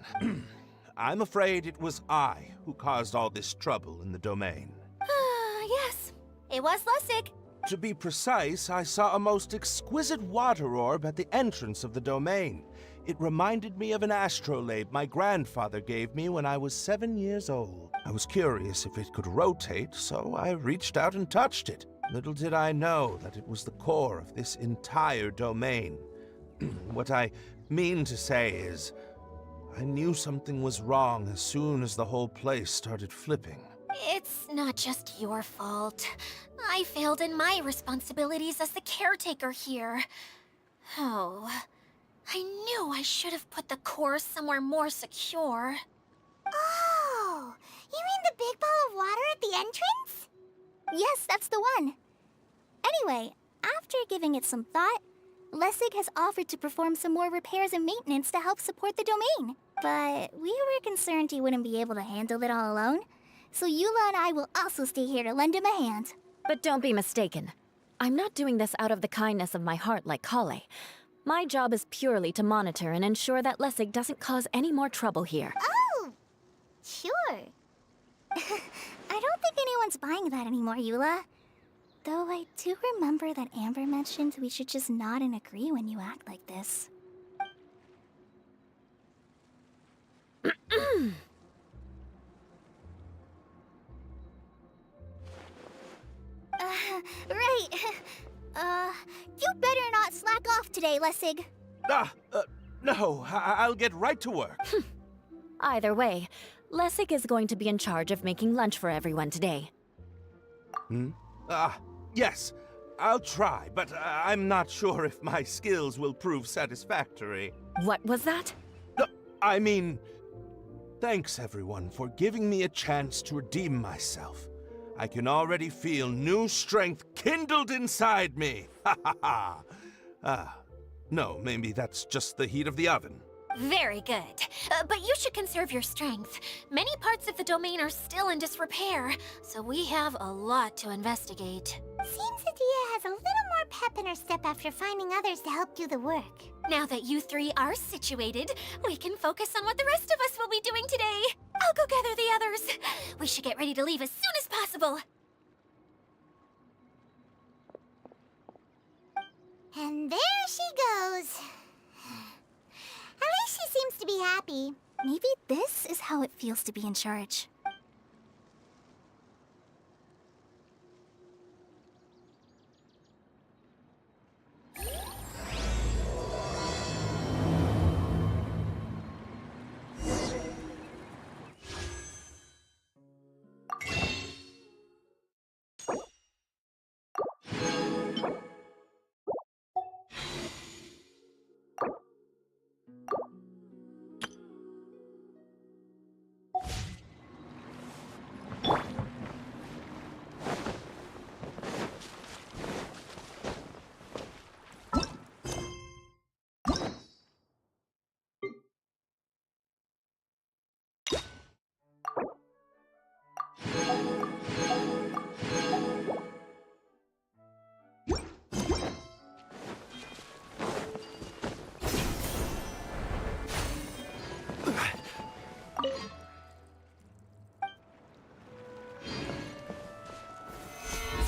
I'm afraid it was I who caused all this trouble in the domain. Yes, it was Lessig. To be precise, I saw a most exquisite water orb at the entrance of the domain. It reminded me of an astrolabe my grandfather gave me when I was 7 years old. I was curious if it could rotate, so I reached out and touched it. Little did I know that it was the core of this entire domain. What I mean to say is, I knew something was wrong as soon as the whole place started flipping. It's not just your fault. I failed in my responsibilities as the caretaker here. Oh, I knew I should have put the core somewhere more secure. Oh, you mean the big ball of water at the entrance? Yes, that's the one. Anyway, after giving it some thought, Lessig has offered to perform some more repairs and maintenance to help support the domain. But we were concerned he wouldn't be able to handle it all alone, so Eula and I will also stay here to lend him a hand. But don't be mistaken. I'm not doing this out of the kindness of my heart like Kale. My job is purely to monitor and ensure that Lessig doesn't cause any more trouble here. Oh, sure. I don't think anyone's buying that anymore, Eula. Though I do remember that Amber mentioned we should just nod and agree when you act like this. Right. You better not slack off today, Lessig. No, I'll get right to work. Either way, Lessig is going to be in charge of making lunch for everyone today. Yes, I'll try, but I'm not sure if my skills will prove satisfactory. What was that? I mean, thanks everyone for giving me a chance to redeem myself. I can already feel new strength kindled inside me. Ha ha ha. No, maybe that's just the heat of the oven. Very good. But you should conserve your strength. Many parts of the domain are still in disrepair, so we have a lot to investigate. Seems Adia has a little more pep in her step after finding others to help do the work. Now that you three are situated, we can focus on what the rest of us will be doing today. I'll go gather the others. We should get ready to leave as soon as possible. And there she goes. At least she seems to be happy. Maybe this is how it feels to be in charge.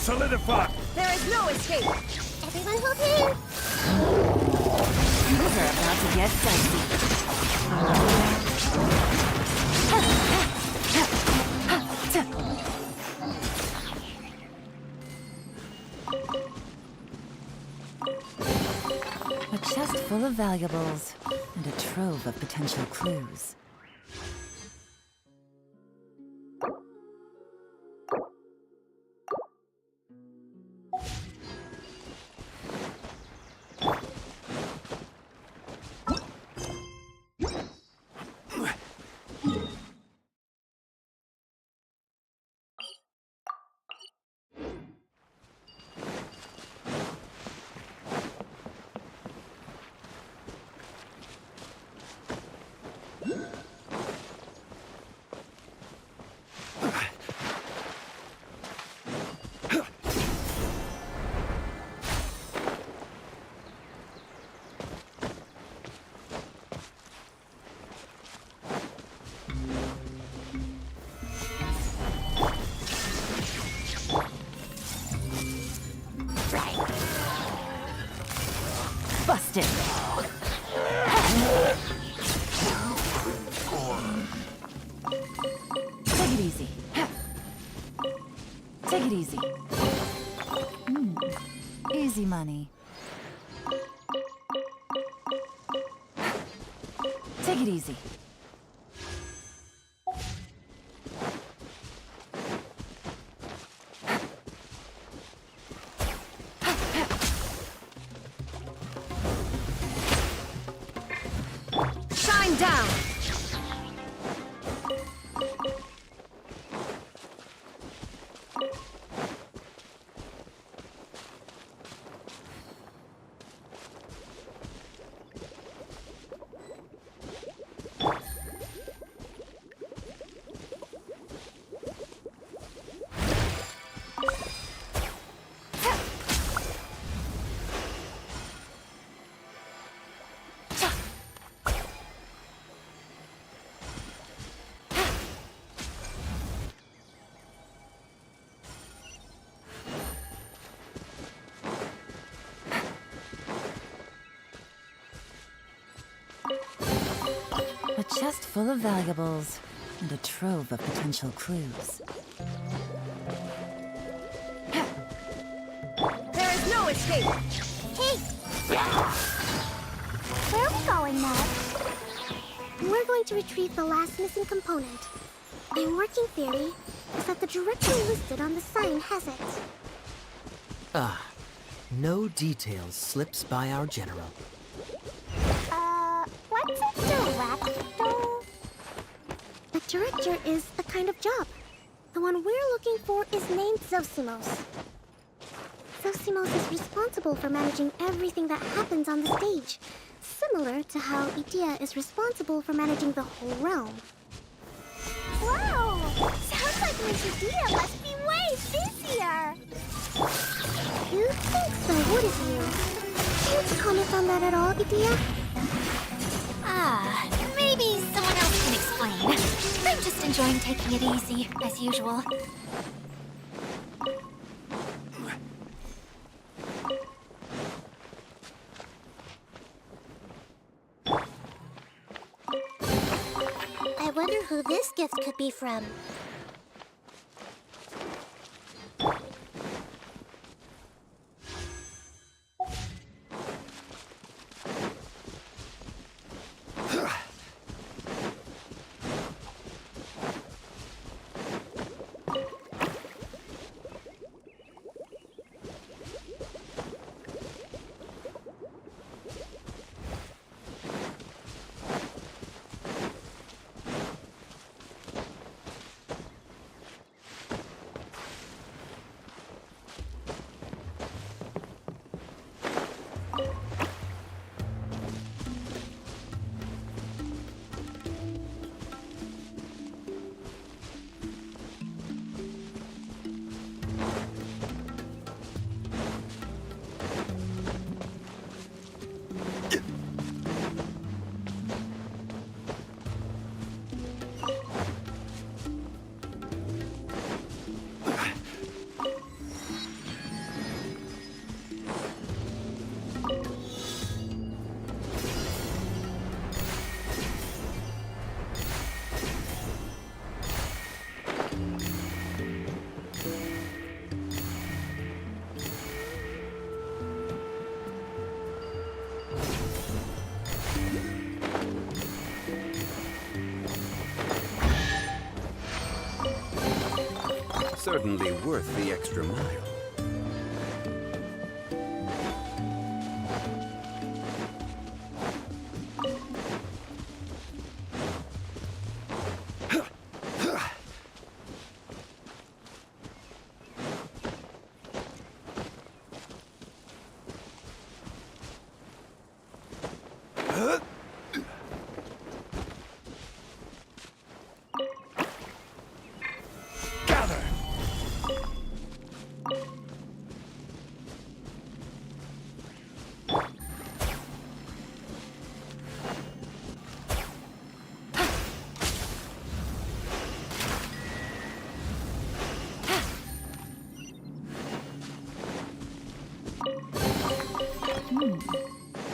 solidify! There is no escape! Everyone hold here! Things are about to get dicey. A chest full of valuables and a trove of potential clues. Busted! Take it easy. Take it easy. Easy money. Take it easy. Shine down! A chest full of valuables and a trove of potential clues. There is no escape! Hey! Where are we going, Ned? We're going to retrieve the last missing component. My working theory is that the director listed on the sign has it. No details slips by our general. What's a director? A director is a kind of job. The one we're looking for is named Zosimos. Zosimos is responsible for managing everything that happens on the stage, similar to how Edea is responsible for managing the whole realm. Whoa! Sounds like Miss Edea must be way busier! You think so, wouldn't you? Can't you comment on that at all, Edea? Maybe someone else can explain. I'm just enjoying taking it easy, as usual. I wonder who this gift could be from. Certainly worth the extra mile.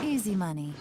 Easy money.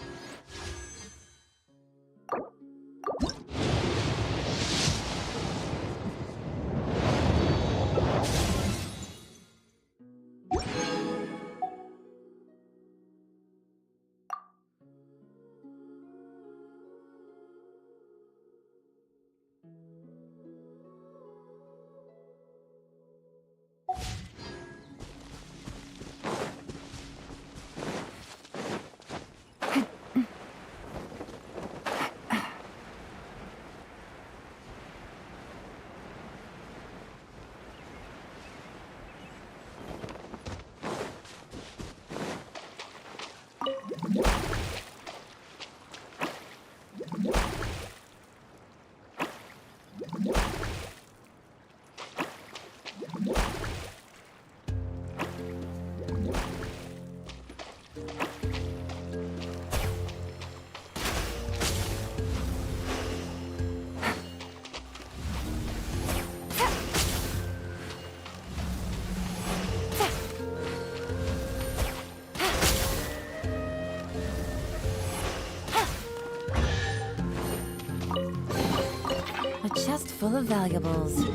A chest full of valuables.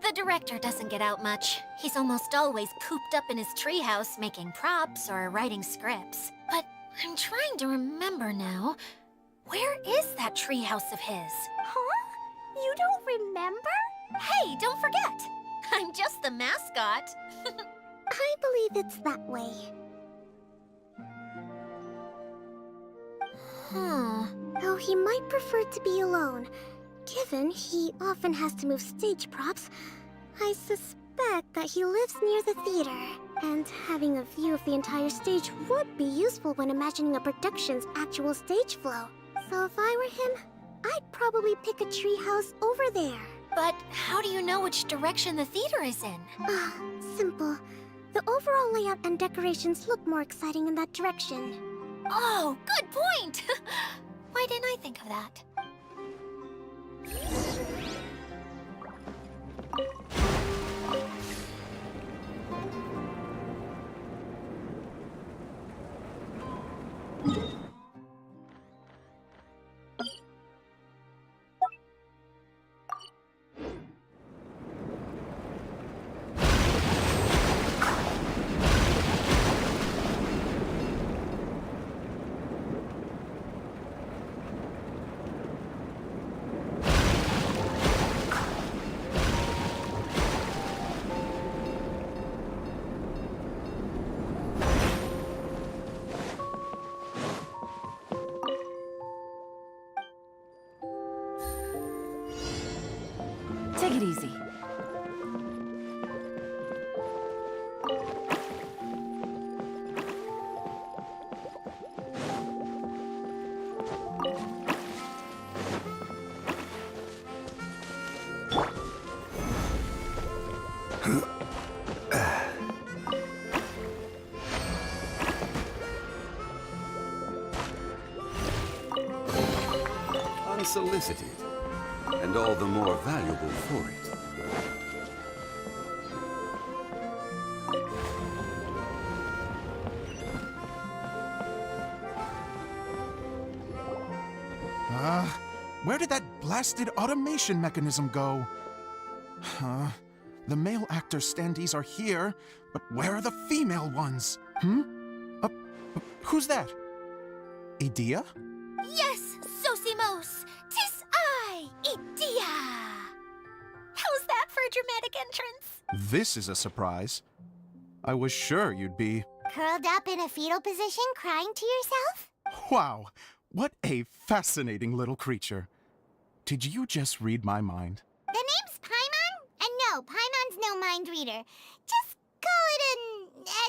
The director doesn't get out much. He's almost always cooped up in his treehouse making props or writing scripts. But I'm trying to remember now. Where is that treehouse of his? Huh? You don't remember? Hey, don't forget! I'm just the mascot. I believe it's that way. Though he might prefer to be alone, given he often has to move stage props, I suspect that he lives near the theater. And having a view of the entire stage would be useful when imagining a production's actual stage flow. So if I were him, I'd probably pick a treehouse over there. But how do you know which direction the theater is in? Simple. The overall layout and decorations look more exciting in that direction. Oh, good point! Why didn't I think of that? Take it easy. Unsolicited, and all the more valuable for it. Where did that blasted automation mechanism go? The male actor standees are here, but where are the female ones? Who's that? Edea? Yes, Zosimos! 'Tis I, Edea! How's that for a dramatic entrance? This is a surprise. I was sure you'd be... Curled up in a fetal position, crying to yourself? Wow, what a fascinating little creature. Did you just read my mind? The name's Paimon? And no, Paimon's no mind reader. Just call it an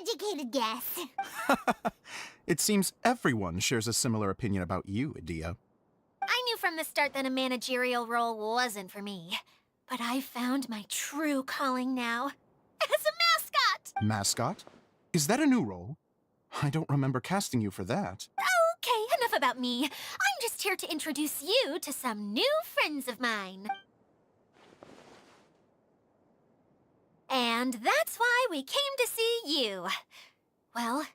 educated guess. It seems everyone shares a similar opinion about you, Edea. I knew from the start that a managerial role wasn't for me. But I found my true calling now. As a mascot! Mascot? Is that a new role? I don't remember casting you for that. Okay, enough about me. I'm just here to introduce you to some new friends of mine. And that's why we came to see you. Well,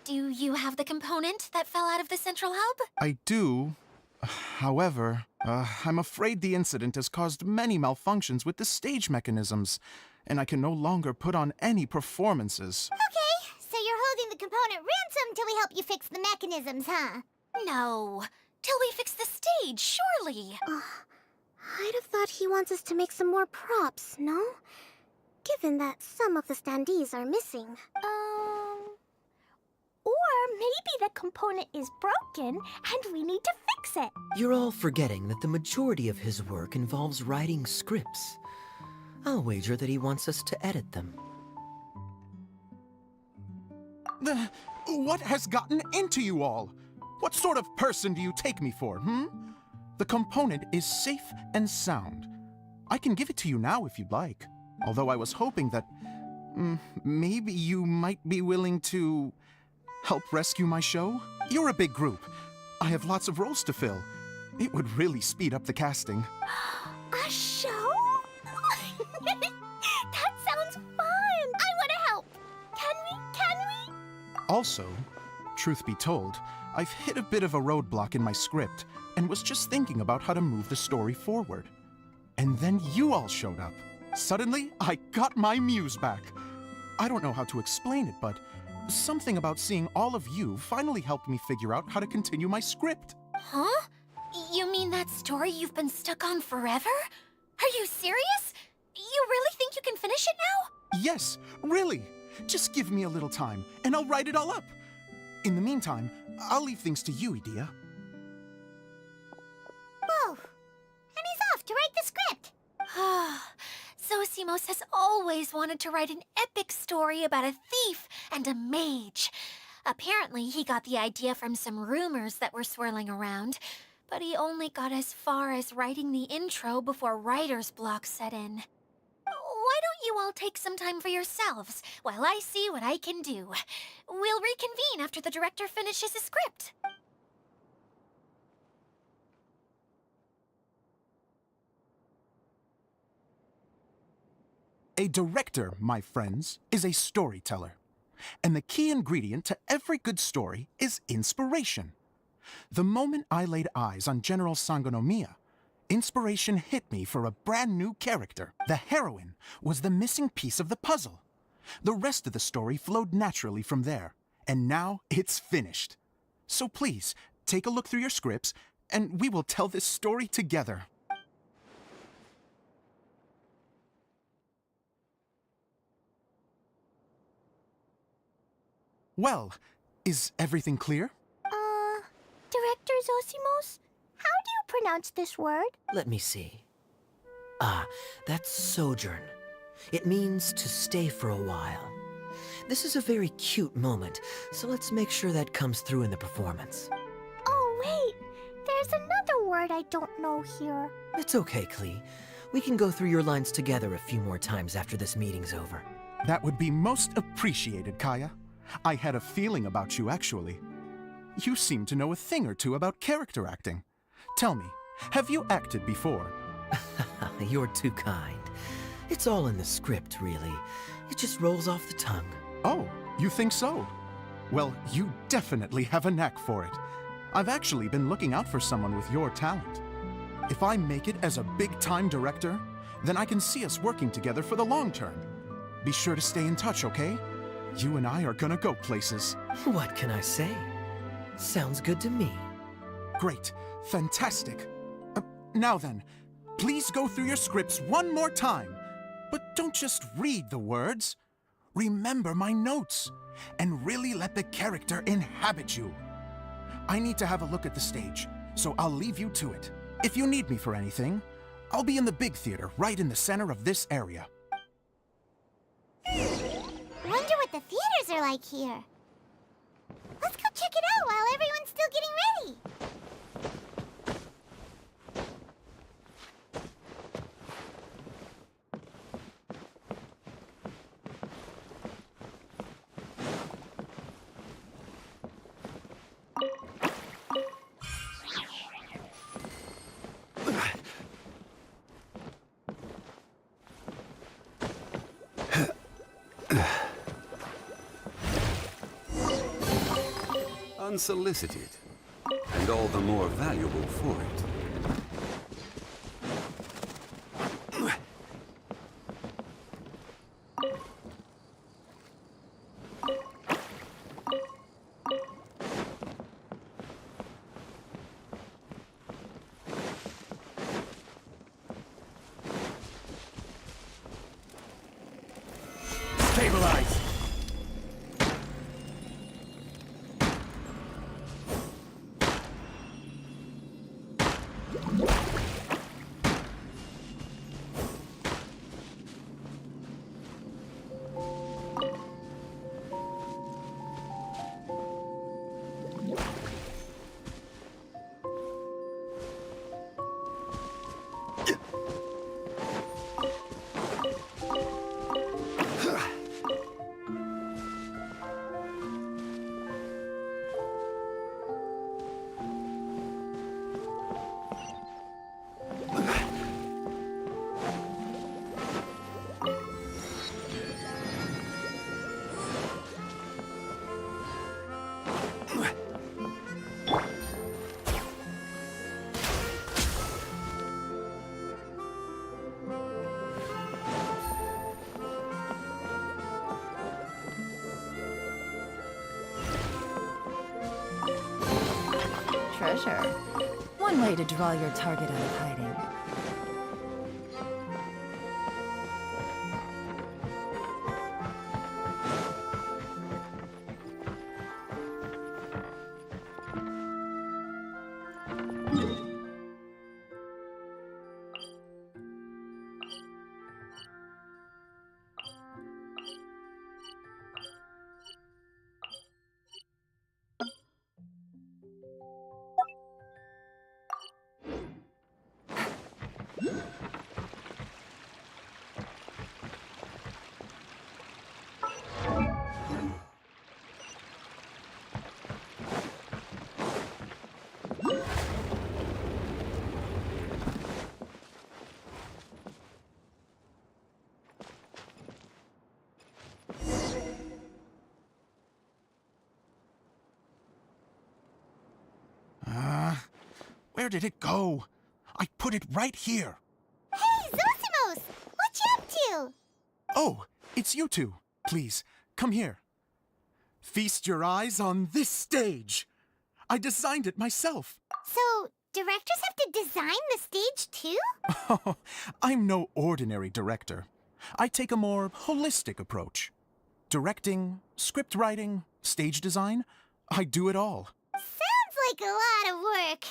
do you have the component that fell out of the central hub? I do. However, I'm afraid the incident has caused many malfunctions with the stage mechanisms, and I can no longer put on any performances. Okay, so you're holding the component ransom till we help you fix the mechanisms, huh? No, till we fix the stage, surely. I'd have thought he wants us to make some more props, no? Given that some of the standees are missing. Or maybe the component is broken and we need to fix it. You're all forgetting that the majority of his work involves writing scripts. I'll wager that he wants us to edit them. What has gotten into you all? What sort of person do you take me for, The component is safe and sound. I can give it to you now if you'd like. Although I was hoping that... maybe you might be willing to... help rescue my show? You're a big group. I have lots of roles to fill. It would really speed up the casting. A show? That sounds fun! I want to help! Can we? Also, truth be told, I've hit a bit of a roadblock in my script and was just thinking about how to move the story forward. And then you all showed up. Suddenly, I got my muse back. I don't know how to explain it, but something about seeing all of you finally helped me figure out how to continue my script. Huh? You mean that story you've been stuck on forever? Are you serious? You really think you can finish it now? Yes, really. Just give me a little time, and I'll write it all up. In the meantime, I'll leave things to you, Edea. Whoa! And he's off to write the script! Zosimos has always wanted to write an epic story about a thief and a mage. Apparently, he got the idea from some rumors that were swirling around, but he only got as far as writing the intro before writer's block set in. Why don't you all take some time for yourselves while I see what I can do? We'll reconvene after the director finishes his script. A director, my friends, is a storyteller. And the key ingredient to every good story is inspiration. The moment I laid eyes on General Sangonomiya, inspiration hit me for a brand new character. The heroine was the missing piece of the puzzle. The rest of the story flowed naturally from there, and now it's finished. So please, take a look through your scripts, and we will tell this story together. Well, is everything clear? Director Zosimos, how do you pronounce this word? Let me see. That's sojourn. It means to stay for a while. This is a very cute moment, so let's make sure that comes through in the performance. Oh, wait. There's another word I don't know here. It's okay, Klee. We can go through your lines together a few more times after this meeting's over. That would be most appreciated, Kaya. I had a feeling about you, actually. You seem to know a thing or two about character acting. Tell me, have you acted before? You're too kind. It's all in the script, really. It just rolls off the tongue. Oh, you think so? Well, you definitely have a knack for it. I've actually been looking out for someone with your talent. If I make it as a big-time director, then I can see us working together for the long term. Be sure to stay in touch, okay? You and I are gonna go places. What can I say? Sounds good to me. Great. Fantastic. Now then, please go through your scripts one more time. But don't just read the words. Remember my notes, and really let the character inhabit you. I need to have a look at the stage, so I'll leave you to it. If you need me for anything, I'll be in the big theater right in the center of this area. Wonder what the theaters are like here. Let's go check it out while everyone's still getting ready. Unsolicited, and all the more valuable for it. Stabilize! Treasure. One way to draw your target out of hiding. Where did it go? I put it right here. Hey, Zosimos! What you up to? Oh, it's you two. Please, come here. Feast your eyes on this stage. I designed it myself. So, directors have to design the stage too? Oh, I'm no ordinary director. I take a more holistic approach. Directing, script writing, stage design, I do it all. Sounds like a lot of work.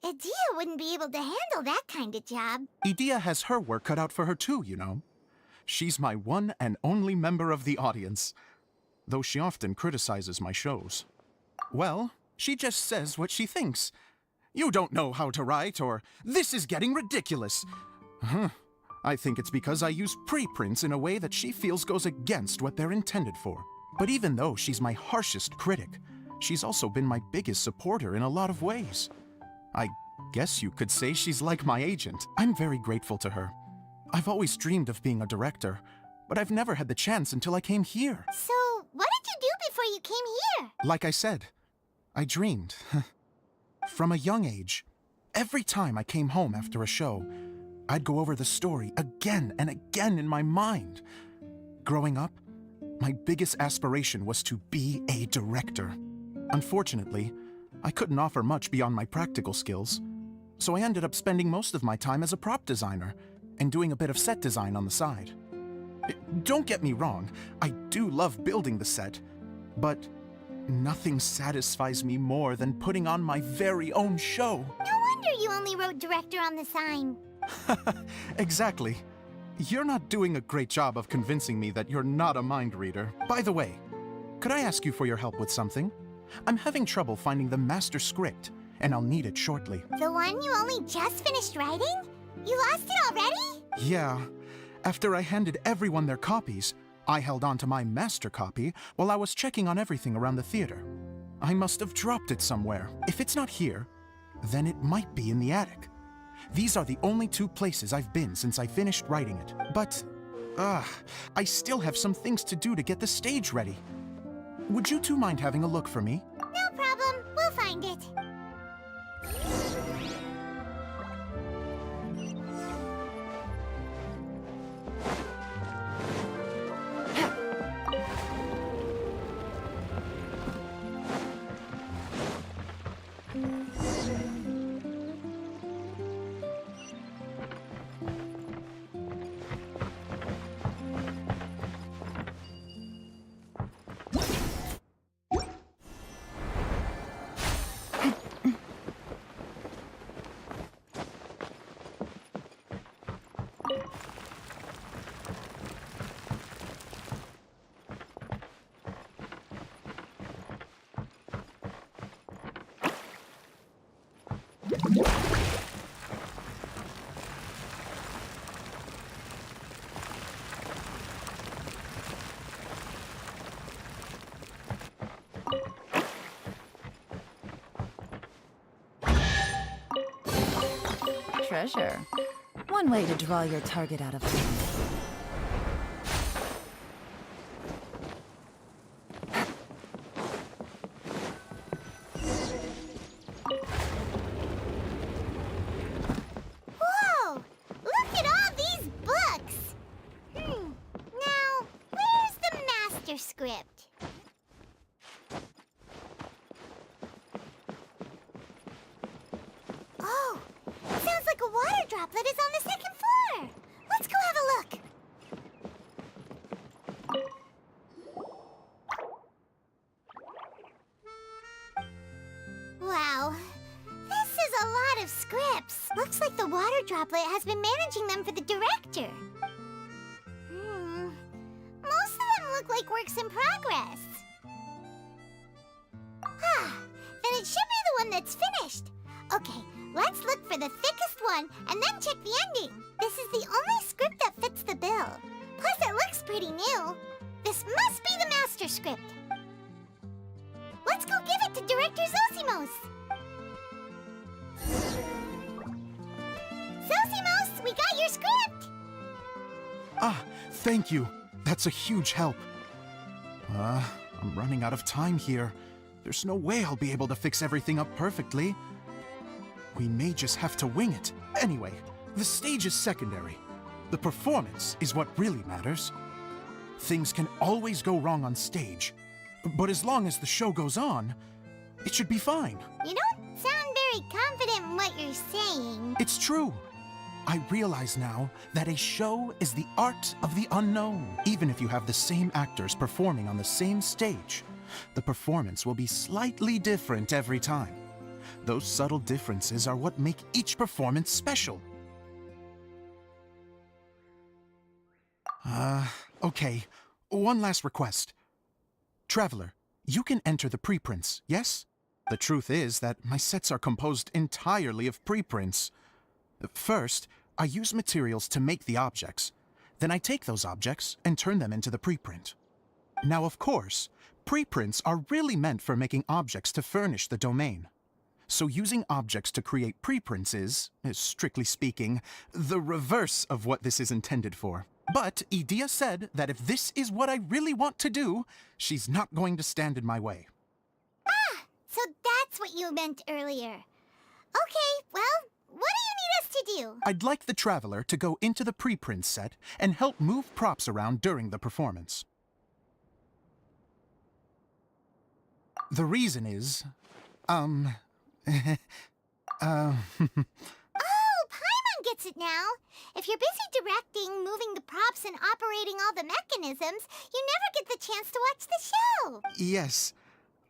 Edea wouldn't be able to handle that kind of job. Edea has her work cut out for her too, you know. She's my one and only member of the audience, though she often criticizes my shows. Well, she just says what she thinks. You don't know how to write, or this is getting ridiculous. I think it's because I use preprints in a way that she feels goes against what they're intended for. But even though she's my harshest critic, she's also been my biggest supporter in a lot of ways. I guess you could say she's like my agent. I'm very grateful to her. I've always dreamed of being a director, but I've never had the chance until I came here. So, what did you do before you came here? Like I said, I dreamed. From a young age, every time I came home after a show, I'd go over the story again and again in my mind. Growing up, my biggest aspiration was to be a director. Unfortunately, I couldn't offer much beyond my practical skills, so I ended up spending most of my time as a prop designer and doing a bit of set design on the side. Don't get me wrong, I do love building the set, but nothing satisfies me more than putting on my very own show. No wonder you only wrote director on the sign. Exactly. You're not doing a great job of convincing me that you're not a mind reader. By the way, could I ask you for your help with something? I'm having trouble finding the master script, and I'll need it shortly. The one you only just finished writing? You lost it already? Yeah. After I handed everyone their copies, I held on to my master copy while I was checking on everything around the theater. I must have dropped it somewhere. If it's not here, then it might be in the attic. These are the only two places I've been since I finished writing it. But, I still have some things to do to get the stage ready. Would you two mind having a look for me? No problem. We'll find it. Treasure. One way to draw your target out of hand. Whoa! Look at all these books! Now, where's the master script? Oh, sounds like a water droplet is on the second floor. Let's go have a look. Wow, this is a lot of scripts. Looks like the water droplet has been managing them for the director. Most of them look like works in progress. Then it should be the one that's finished. Okay, let's look for the thickest one and then check the ending. This is the only script that fits the bill. Plus, it looks pretty new. This must be the master script. Let's go give it to Director Zosimos. Zosimos, we got your script. Thank you. That's a huge help. I'm running out of time here. There's no way I'll be able to fix everything up perfectly. We may just have to wing it. Anyway, the stage is secondary. The performance is what really matters. Things can always go wrong on stage, but as long as the show goes on, it should be fine. You don't sound very confident in what you're saying. It's true. I realize now that a show is the art of the unknown. Even if you have the same actors performing on the same stage, the performance will be slightly different every time. Those subtle differences are what make each performance special. Okay. One last request. Traveler, you can enter the preprints, yes? The truth is that my sets are composed entirely of preprints. First, I use materials to make the objects. Then I take those objects and turn them into the preprint. Now, of course, preprints are really meant for making objects to furnish the domain. So using objects to create preprints is, strictly speaking, the reverse of what this is intended for. But Edea said that if this is what I really want to do, she's not going to stand in my way. Ah, so that's what you meant earlier. Okay, well, what do you need us to do? I'd like the Traveler to go into the preprint set and help move props around during the performance. The reason is, Oh, Paimon gets it now. If you're busy directing, moving the props, and operating all the mechanisms, you never get the chance to watch the show. Yes,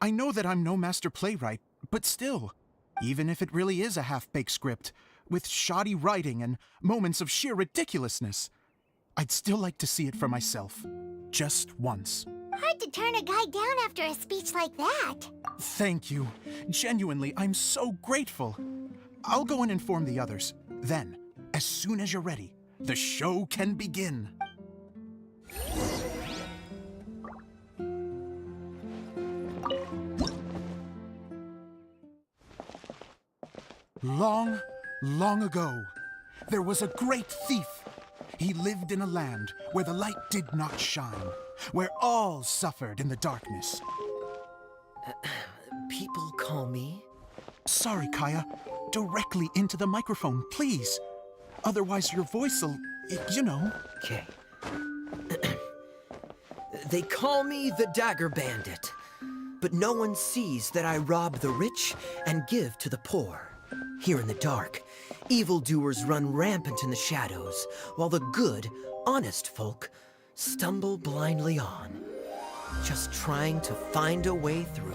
I know that I'm no master playwright, but still, even if it really is a half-baked script, with shoddy writing and moments of sheer ridiculousness, I'd still like to see it for myself, just once. Hard to turn a guy down after a speech like that. Thank you. Genuinely, I'm so grateful. I'll go and inform the others. Then, as soon as you're ready, the show can begin. Long, long ago, there was a great thief. He lived in a land where the light did not shine, where all suffered in the darkness. People call me? Sorry, Kaya. Directly into the microphone, please. Otherwise your voice'll, you know. Okay. They call me the Dagger Bandit, but no one sees that I rob the rich and give to the poor. Here in the dark, evildoers run rampant in the shadows, while the good, honest folk stumble blindly on, just trying to find a way through.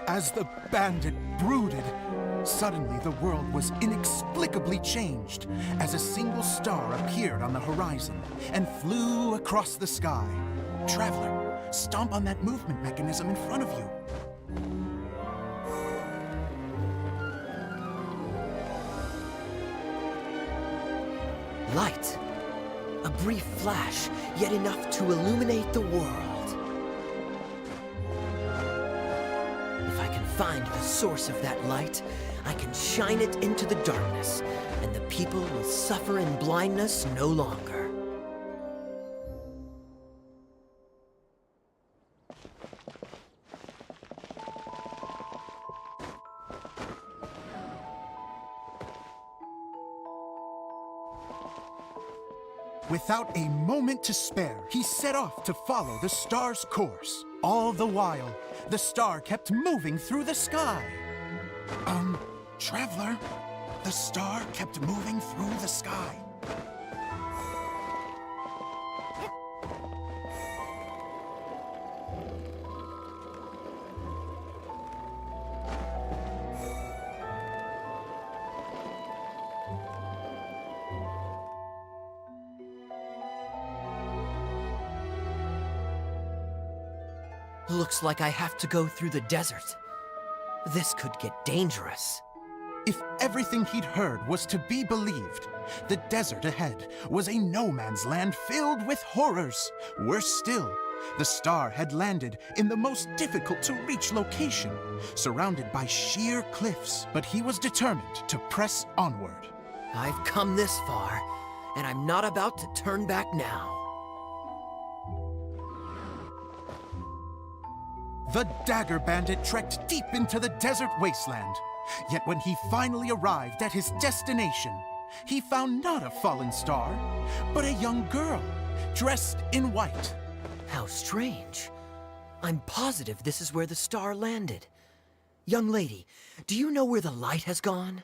As the bandit brooded, suddenly the world was inexplicably changed as a single star appeared on the horizon and flew across the sky. Traveler, stomp on that movement mechanism in front of you. Light. A brief flash, yet enough to illuminate the world. If I can find the source of that light, I can shine it into the darkness, and the people will suffer in blindness no longer. Without a moment to spare, he set off to follow the star's course. All the while, the star kept moving through the sky. Traveler, the star kept moving through the sky. Looks like I have to go through the desert. This could get dangerous. If everything he'd heard was to be believed, the desert ahead was a no-man's land filled with horrors. Worse still, the star had landed in the most difficult-to-reach location, surrounded by sheer cliffs, but he was determined to press onward. I've come this far, and I'm not about to turn back now. The Dagger Bandit trekked deep into the desert wasteland. Yet when he finally arrived at his destination, he found not a fallen star, but a young girl, dressed in white. How strange. I'm positive this is where the star landed. Young lady, do you know where the light has gone?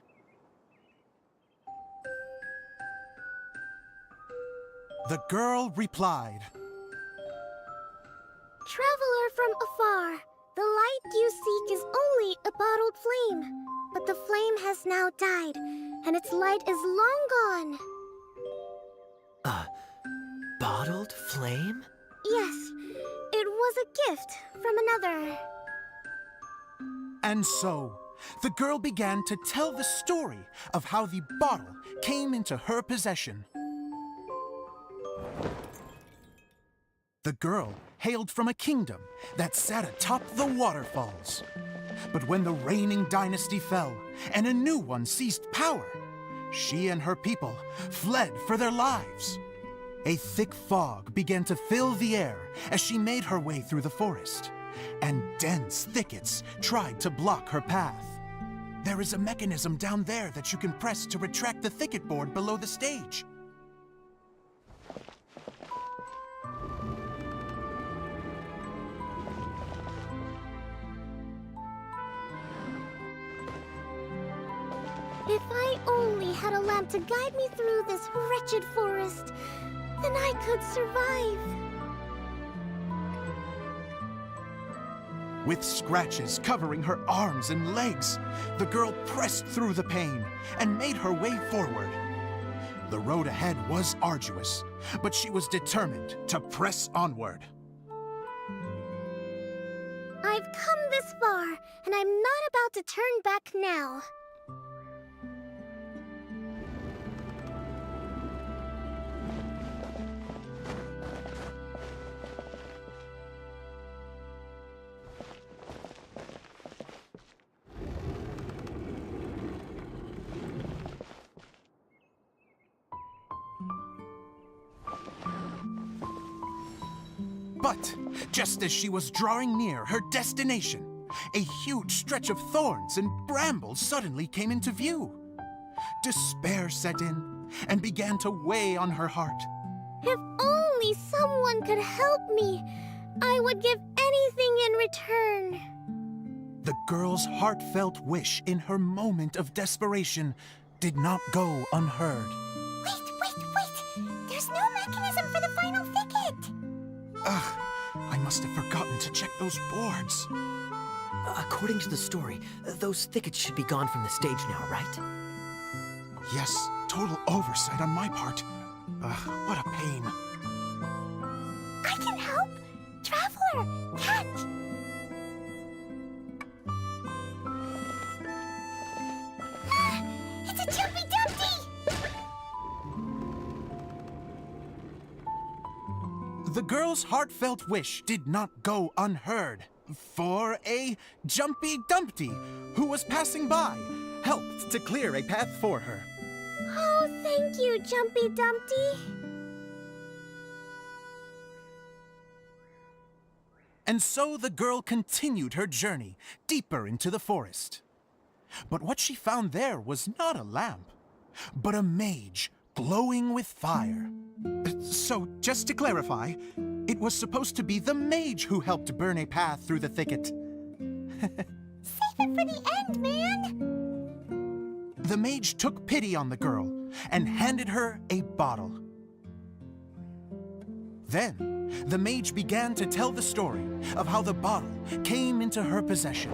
The girl replied, Traveler from afar, the light you seek is only a bottled flame. But the flame has now died, and its light is long gone. A bottled flame? Yes, it was a gift from another. And so, the girl began to tell the story of how the bottle came into her possession. The girl hailed from a kingdom that sat atop the waterfalls. But when the reigning dynasty fell and a new one seized power, she and her people fled for their lives. A thick fog began to fill the air as she made her way through the forest, and dense thickets tried to block her path. There is a mechanism down there that you can press to retract the thicket board below the stage. If I only had a lamp to guide me through this wretched forest, then I could survive. With scratches covering her arms and legs, the girl pressed through the pain and made her way forward. The road ahead was arduous, but she was determined to press onward. I've come this far, and I'm not about to turn back now. But just as she was drawing near her destination, a huge stretch of thorns and brambles suddenly came into view. Despair set in and began to weigh on her heart. If only someone could help me, I would give anything in return. The girl's heartfelt wish in her moment of desperation did not go unheard. Wait! There's no mechanism for the final thicket! Ugh, I must have forgotten to check those boards. According to the story, those thickets should be gone from the stage now, right? Yes, total oversight on my part. What a pain. I can help! Traveler! Catch! It's a Jumpy Dumpty! The girl's heartfelt wish did not go unheard, for a Jumpy Dumpty, who was passing by, helped to clear a path for her. Oh, thank you, Jumpy Dumpty. And so the girl continued her journey deeper into the forest. But what she found there was not a lamp, but a mage glowing with fire. So, just to clarify, it was supposed to be the mage who helped burn a path through the thicket. Save it for the end, man! The mage took pity on the girl and handed her a bottle. Then, the mage began to tell the story of how the bottle came into her possession.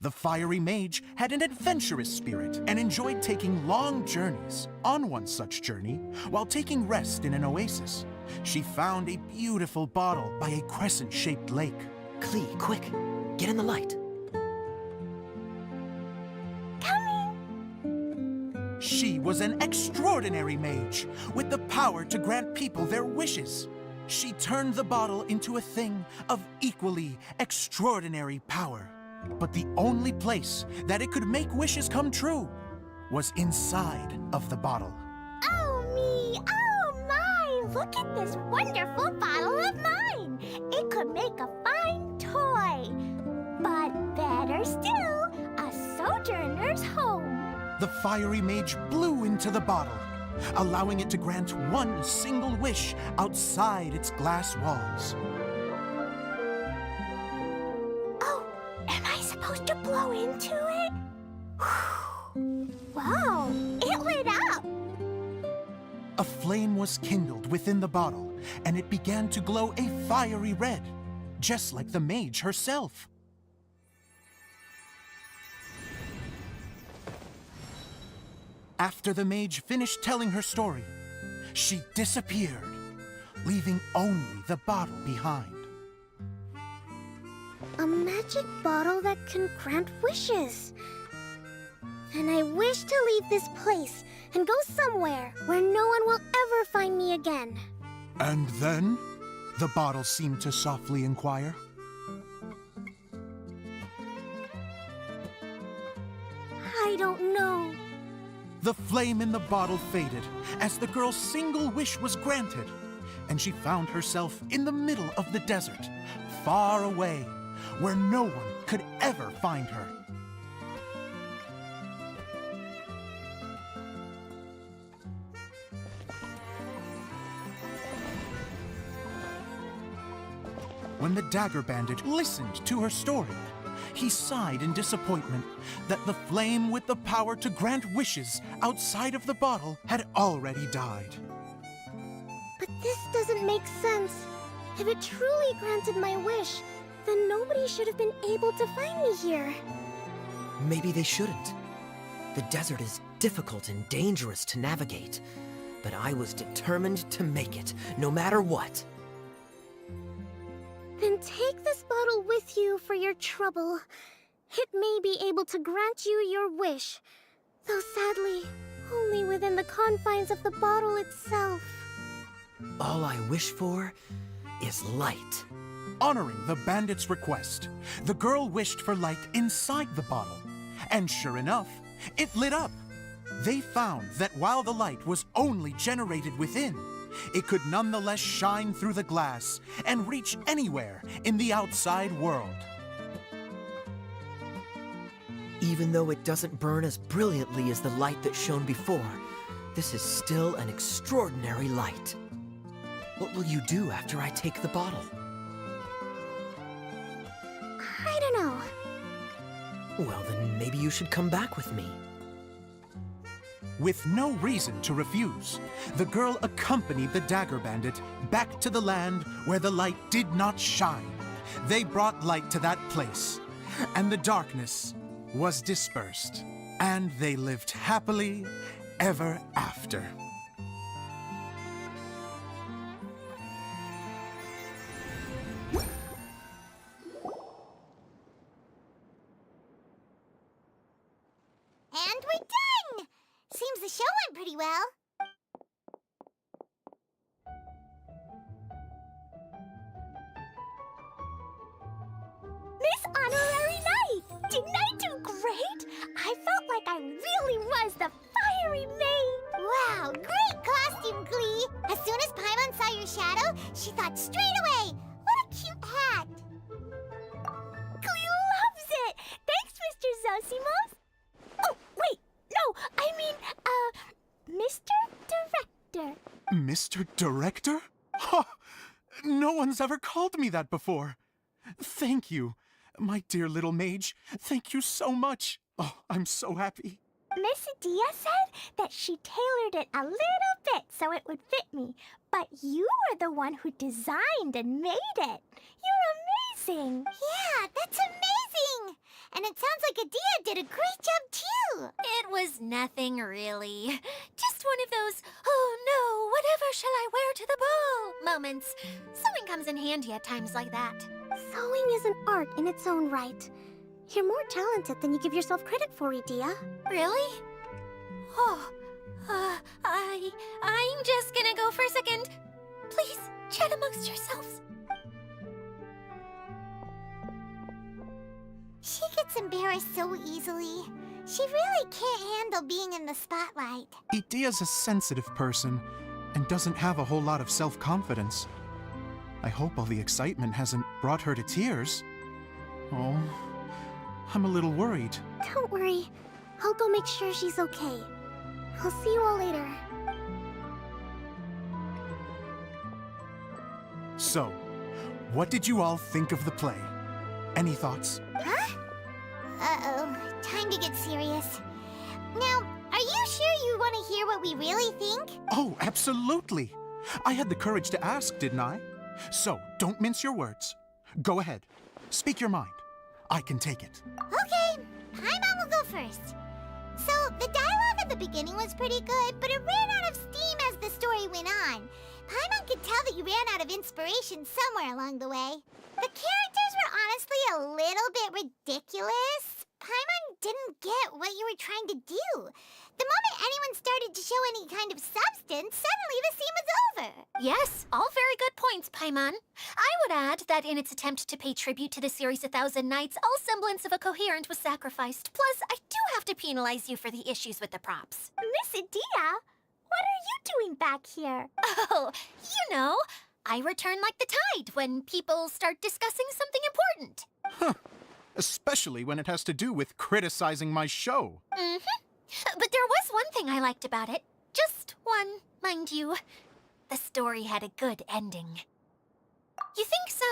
The fiery mage had an adventurous spirit and enjoyed taking long journeys. On one such journey, while taking rest in an oasis, she found a beautiful bottle by a crescent-shaped lake. Klee, quick! Get in the light! She was an extraordinary mage, with the power to grant people their wishes. She turned the bottle into a thing of equally extraordinary power. But the only place that it could make wishes come true was inside of the bottle. Oh me! Oh my! Look at this wonderful bottle of mine! It could make a fine toy! But better still, a sojourner's home! The fiery mage blew into the bottle, allowing it to grant one single wish outside its glass walls. Oh, am I supposed to blow into it? Wow, it lit up! A flame was kindled within the bottle, and it began to glow a fiery red, just like the mage herself. After the mage finished telling her story, she disappeared, leaving only the bottle behind. A magic magic bottle that can grant wishes. And I wish to leave this place and go somewhere where no one will ever find me again. And then? The bottle seemed to softly inquire. I don't know. The flame in the bottle faded as the girl's single wish was granted, and she found herself in the middle of the desert, far away, where no one could ever find her. When the Dagger Bandit listened to her story, he sighed in disappointment that the flame with the power to grant wishes outside of the bottle had already died. But this doesn't make sense. If it truly granted my wish, then nobody should have been able to find me here. Maybe they shouldn't. The desert is difficult and dangerous to navigate, but I was determined to make it, no matter what. Then take this bottle with you for your trouble. It may be able to grant you your wish, though sadly, only within the confines of the bottle itself. All I wish for is light. Honoring the bandit's request, the girl wished for light inside the bottle, and sure enough, it lit up. They found that while the light was only generated within, it could nonetheless shine through the glass and reach anywhere in the outside world. Even though it doesn't burn as brilliantly as the light that shone before, this is still an extraordinary light. What will you do after I take the bottle? I don't know. Well, then maybe you should come back with me. With no reason to refuse, the girl accompanied the Dagger Bandit back to the land where the light did not shine. They brought light to that place, and the darkness was dispersed, and they lived happily ever after. And we're done! Seems the show went pretty well. Miss Honorary Knight! Didn't I do great? I felt like I really was the fiery maid! Wow, great costume, Glee! As soon as Paimon saw your shadow, she thought straight away, what a cute hat! Glee loves it! Thanks, Mr. Zosimos! Oh, wait! No, I mean, Mr. Director. Mr. Director? Ha! No one's ever called me that before. Thank you. My dear little mage, thank you so much. Oh, I'm so happy. Miss Dia said that she tailored it a little bit so it would fit me, but you were the one who designed and made it. You're amazing. Yeah, that's amazing! And it sounds like Adia did a great job too! It was nothing really. Just one of those, oh no, whatever shall I wear to the ball moments. Sewing comes in handy at times like that. Sewing is an art in its own right. You're more talented than you give yourself credit for, Dia. Really? Oh, I'm just gonna go for a second. Please, chat amongst yourselves. She gets embarrassed so easily. She really can't handle being in the spotlight. Idia's a sensitive person and doesn't have a whole lot of self-confidence. I hope all the excitement hasn't brought her to tears. Oh, I'm a little worried. Don't worry. I'll go make sure she's okay. I'll see you all later. So, what did you all think of the play? Any thoughts? Huh? Uh-oh. Time to get serious. Now, are you sure you want to hear what we really think? Oh, absolutely. I had the courage to ask, didn't I? So, don't mince your words. Go ahead. Speak your mind. I can take it. Okay, Paimon will go first. So, the dialogue at the beginning was pretty good, but it ran out of steam as the story went on. Paimon could tell that you ran out of inspiration somewhere along the way. The characters were honestly a a little bit ridiculous? Paimon didn't get what you were trying to do. The moment anyone started to show any kind of substance, suddenly the scene was over. Yes, all very good points, Paimon. I would add that in its attempt to pay tribute to the series 1,000 Nights, all semblance of a coherent was sacrificed. Plus, I do have to penalize you for the issues with the props. Miss Edea, what are you doing back here? Oh, you know, I return like the tide when people start discussing something important. Huh. Especially when it has to do with criticizing my show. But there was one thing I liked about it. Just one, mind you. The story had a good ending. You think so?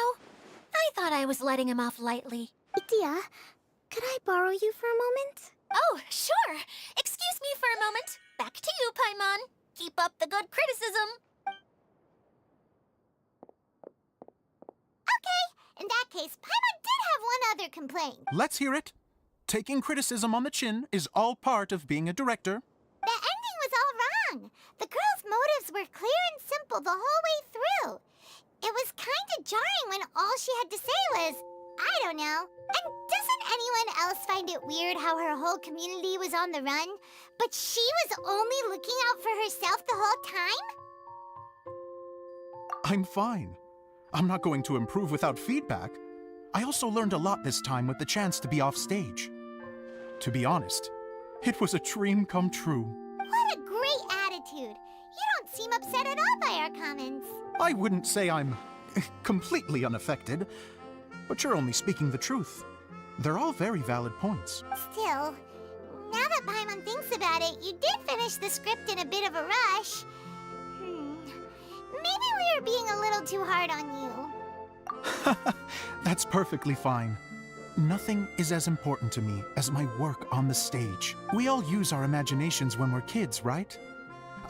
I thought I was letting him off lightly. Edea, could I borrow you for a moment? Oh, sure. Excuse me for a moment. Back to you, Paimon. Keep up the good criticism. Okay, in that case, Paimon did have one other complaint. Let's hear it. Taking criticism on the chin is all part of being a director. The ending was all wrong. The girl's motives were clear and simple the whole way through. It was kind of jarring when all she had to say was, I don't know. And doesn't anyone else find it weird how her whole community was on the run, but she was only looking out for herself the whole time? I'm fine. I'm not going to improve without feedback. I also learned a lot this time with the chance to be off stage. To be honest, it was a dream come true. What a great attitude. You don't seem upset at all by our comments. I wouldn't say I'm completely unaffected, but you're only speaking the truth. They're all very valid points. Still, now that Paimon thinks about it, you did finish the script in a bit of a rush. Maybe we were being a little too hard on you. That's perfectly fine. Nothing is as important to me as my work on the stage. We all use our imaginations when we're kids, right?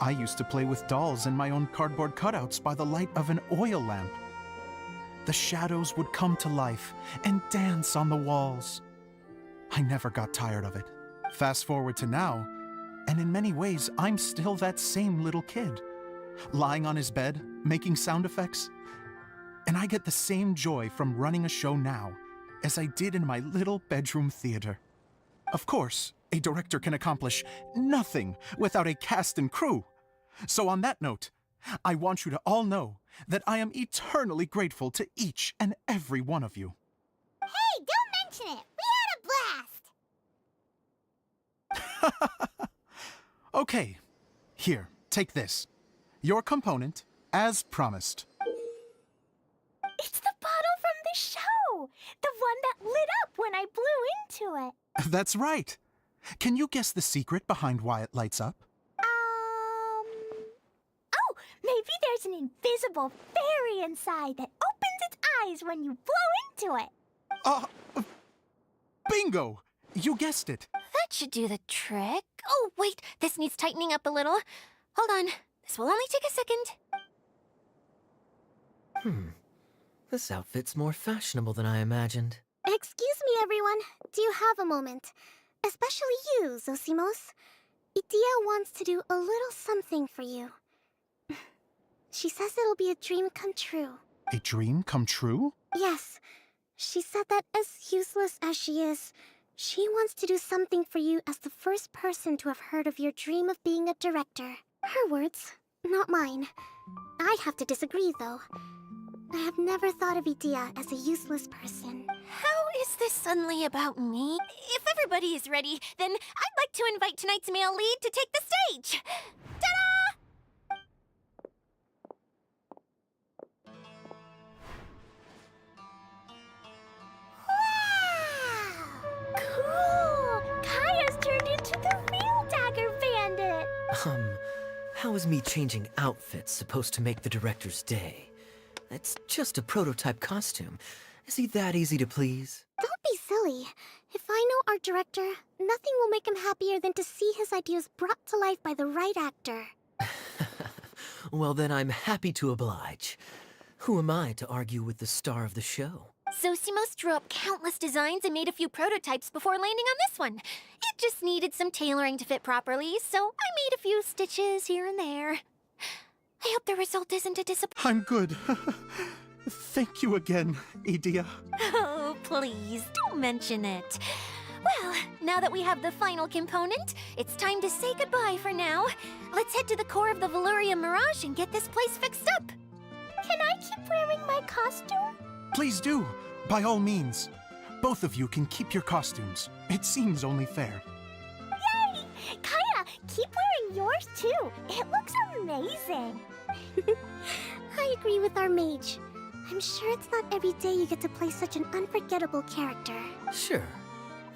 I used to play with dolls and my own cardboard cutouts by the light of an oil lamp. The shadows would come to life and dance on the walls. I never got tired of it. Fast forward to now, and in many ways, I'm still that same little kid, lying on his bed, making sound effects. And I get the same joy from running a show now as I did in my little bedroom theater. Of course, a director can accomplish nothing without a cast and crew. So on that note, I want you to all know that I am eternally grateful to each and every one of you. Hey, don't mention it. We had a blast. Okay, here, take this. Your component, as promised. It's the bottle from the show! The one that lit up when I blew into it. That's right. Can you guess the secret behind why it lights up? Oh, maybe there's an invisible fairy inside that opens its eyes when you blow into it. Bingo! You guessed it. That should do the trick. Oh, wait, this needs tightening up a little. Hold on. This will only take a second. This outfit's more fashionable than I imagined. Excuse me, everyone. Do you have a moment? Especially you, Zosimos. Edea wants to do a little something for you. She says it'll be a dream come true. A dream come true? Yes. She said that as useless as she is, she wants to do something for you as the first person to have heard of your dream of being a director. Her words, not mine. I'd have to disagree, though. I have never thought of Edea as a useless person. How is this suddenly about me? If everybody is ready, then I'd like to invite tonight's male lead to take the stage. Ta-da! Wow! Cool! Kaya's turned into the real Dagger Bandit! How is me changing outfits supposed to make the director's day? It's just a prototype costume. Is he that easy to please? Don't be silly. If I know our director, nothing will make him happier than to see his ideas brought to life by the right actor. Well, then I'm happy to oblige. Who am I to argue with the star of the show? Zosimos drew up countless designs and made a few prototypes before landing on this one. It just needed some tailoring to fit properly, so I made a few stitches here and there. I hope the result isn't a disappointment. I'm good. Thank you again, Edea. Oh, please, don't mention it. Well, now that we have the final component, it's time to say goodbye for now. Let's head to the core of the Veluria Mirage and get this place fixed up. Can I keep wearing my costume? Please do, by all means. Both of you can keep your costumes. It seems only fair. Yay! Kaya, keep wearing yours too. It looks amazing. I agree with our mage. I'm sure it's not every day you get to play such an unforgettable character. Sure.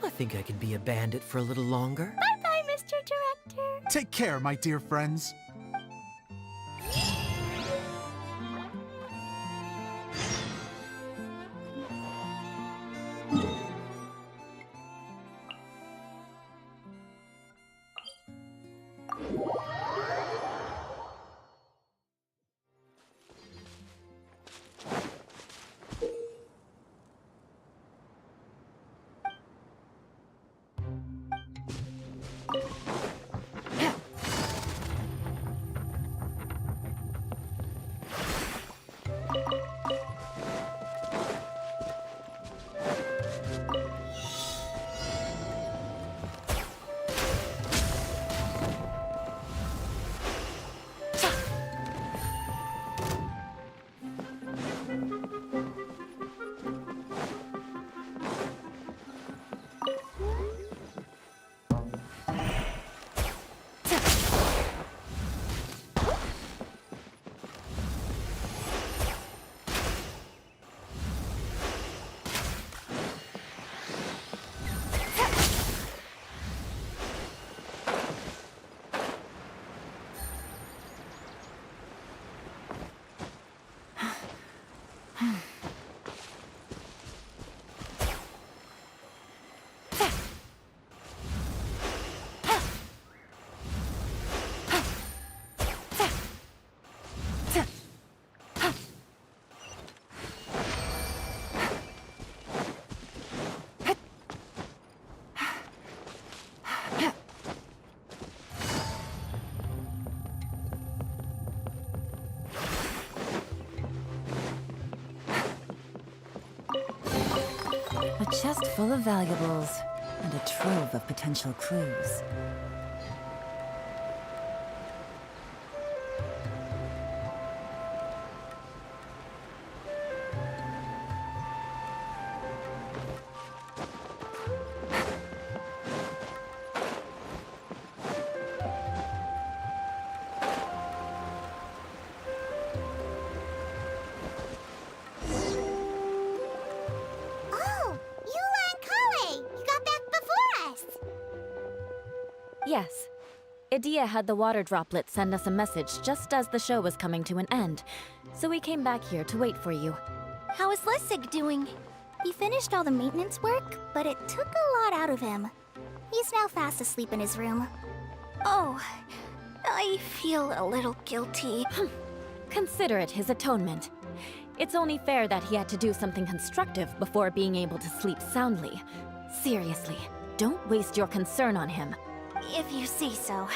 I think I can be a bandit for a little longer. Bye-bye, Mr. Director. Take care, my dear friends. A chest full of valuables and a trove of potential clues. Oh, Eula and Kale! You got back before us! Yes. Edea had the water droplet send us a message just as the show was coming to an end, so we came back here to wait for you. How is Lessig doing? He finished all the maintenance work, but it took a lot out of him. He's now fast asleep in his room. Oh, I feel a little guilty. Consider it his atonement. It's only fair that he had to do something constructive before being able to sleep soundly. Seriously, don't waste your concern on him. If you say so.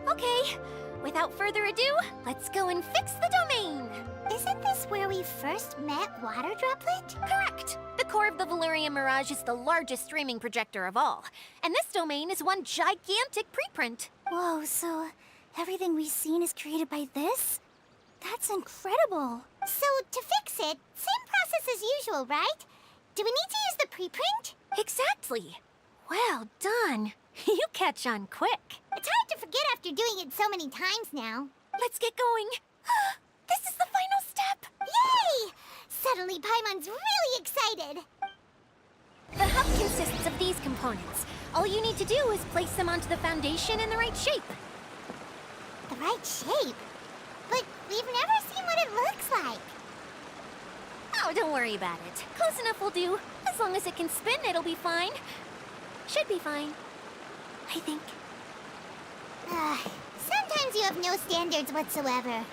Okay, without further ado, let's go and fix the domain! Isn't this where we first met Water Droplet? Correct! The core of the Veluria Mirage is the largest streaming projector of all, and this domain is one gigantic preprint. Whoa, so everything we've seen is created by this? That's incredible. So, to fix it, same process as usual, right? Do we need to use the preprint? Exactly! Well done! You catch on quick. It's hard to forget after doing it so many times now. Let's get going. This is the final step! Yay! Suddenly Paimon's really excited. The hub consists of these components. All you need to do is place them onto the foundation in the right shape. The right shape? But we've never seen what it looks like. Oh, don't worry about it. Close enough will do. As long as it can spin, it'll be fine. Should be fine. I think. Sometimes you have no standards whatsoever.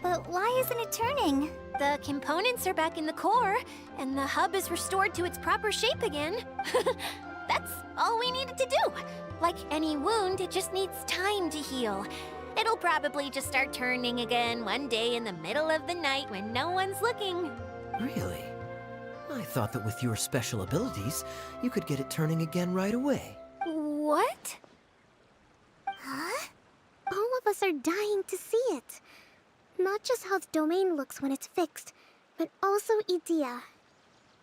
But why isn't it turning? The components are back in the core, and the hub is restored to its proper shape again. That's all we needed to do. Like any wound, it just needs time to heal. It'll probably just start turning again one day in the middle of the night when no one's looking. Really? I thought that with your special abilities, you could get it turning again right away. What? Huh? All of us are dying to see it. Not just how the domain looks when it's fixed, but also Edea.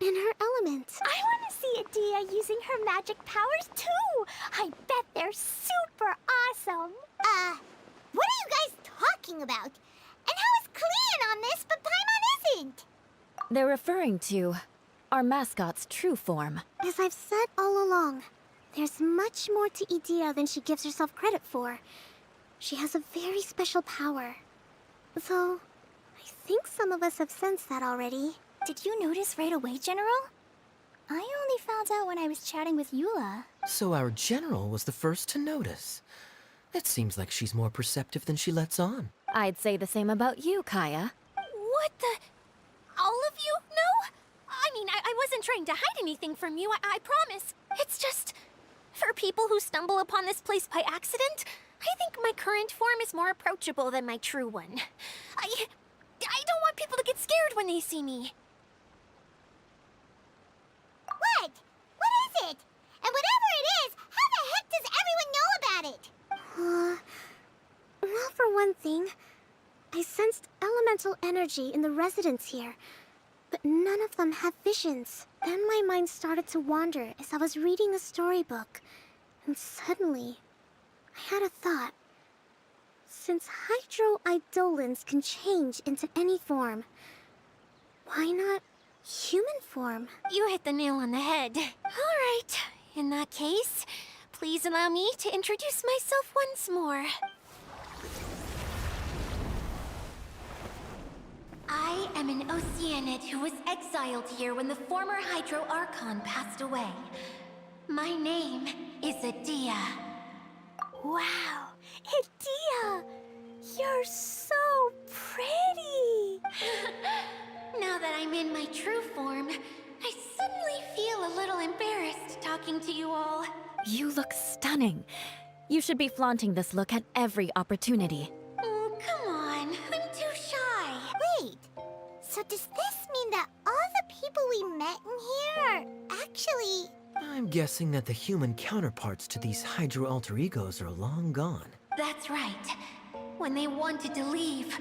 In her element. I want to see Edea using her magic powers too! I bet they're super awesome! What are you guys talking about? And how is Kleon on this, but Paimon isn't? They're referring to our mascot's true form. As I've said all along, there's much more to Edea than she gives herself credit for. She has a very special power. Though, I think some of us have sensed that already. Did you notice right away, General? I only found out when I was chatting with Eula. So our general was the first to notice. It seems like she's more perceptive than she lets on. I'd say the same about you, Kaya. What the? All of you? No? I mean, I wasn't trying to hide anything from you, I promise. It's just, for people who stumble upon this place by accident, I think my current form is more approachable than my true one. I don't want people to get scared when they see me. What? What is it? And whatever it is, how the heck does everyone know about it? Well, for one thing, I sensed elemental energy in the residents here, but none of them have visions. Then my mind started to wander as I was reading a storybook, and suddenly, I had a thought. Since Hydro-Eidolons can change into any form, why not human form? You hit the nail on the head. All right. In that case, please allow me to introduce myself once more. I am an Oceanid who was exiled here when the former Hydro Archon passed away. My name is Edea. Wow, Edea! You're so pretty! Now that I'm in my true form, I suddenly feel a little embarrassed talking to you all. You look stunning. You should be flaunting this look at every opportunity. Oh, come on. I'm too shy. Wait, so does this mean that all the people we met in here are actually... I'm guessing that the human counterparts to these Hydro alter egos are long gone. That's right. When they wanted to leave,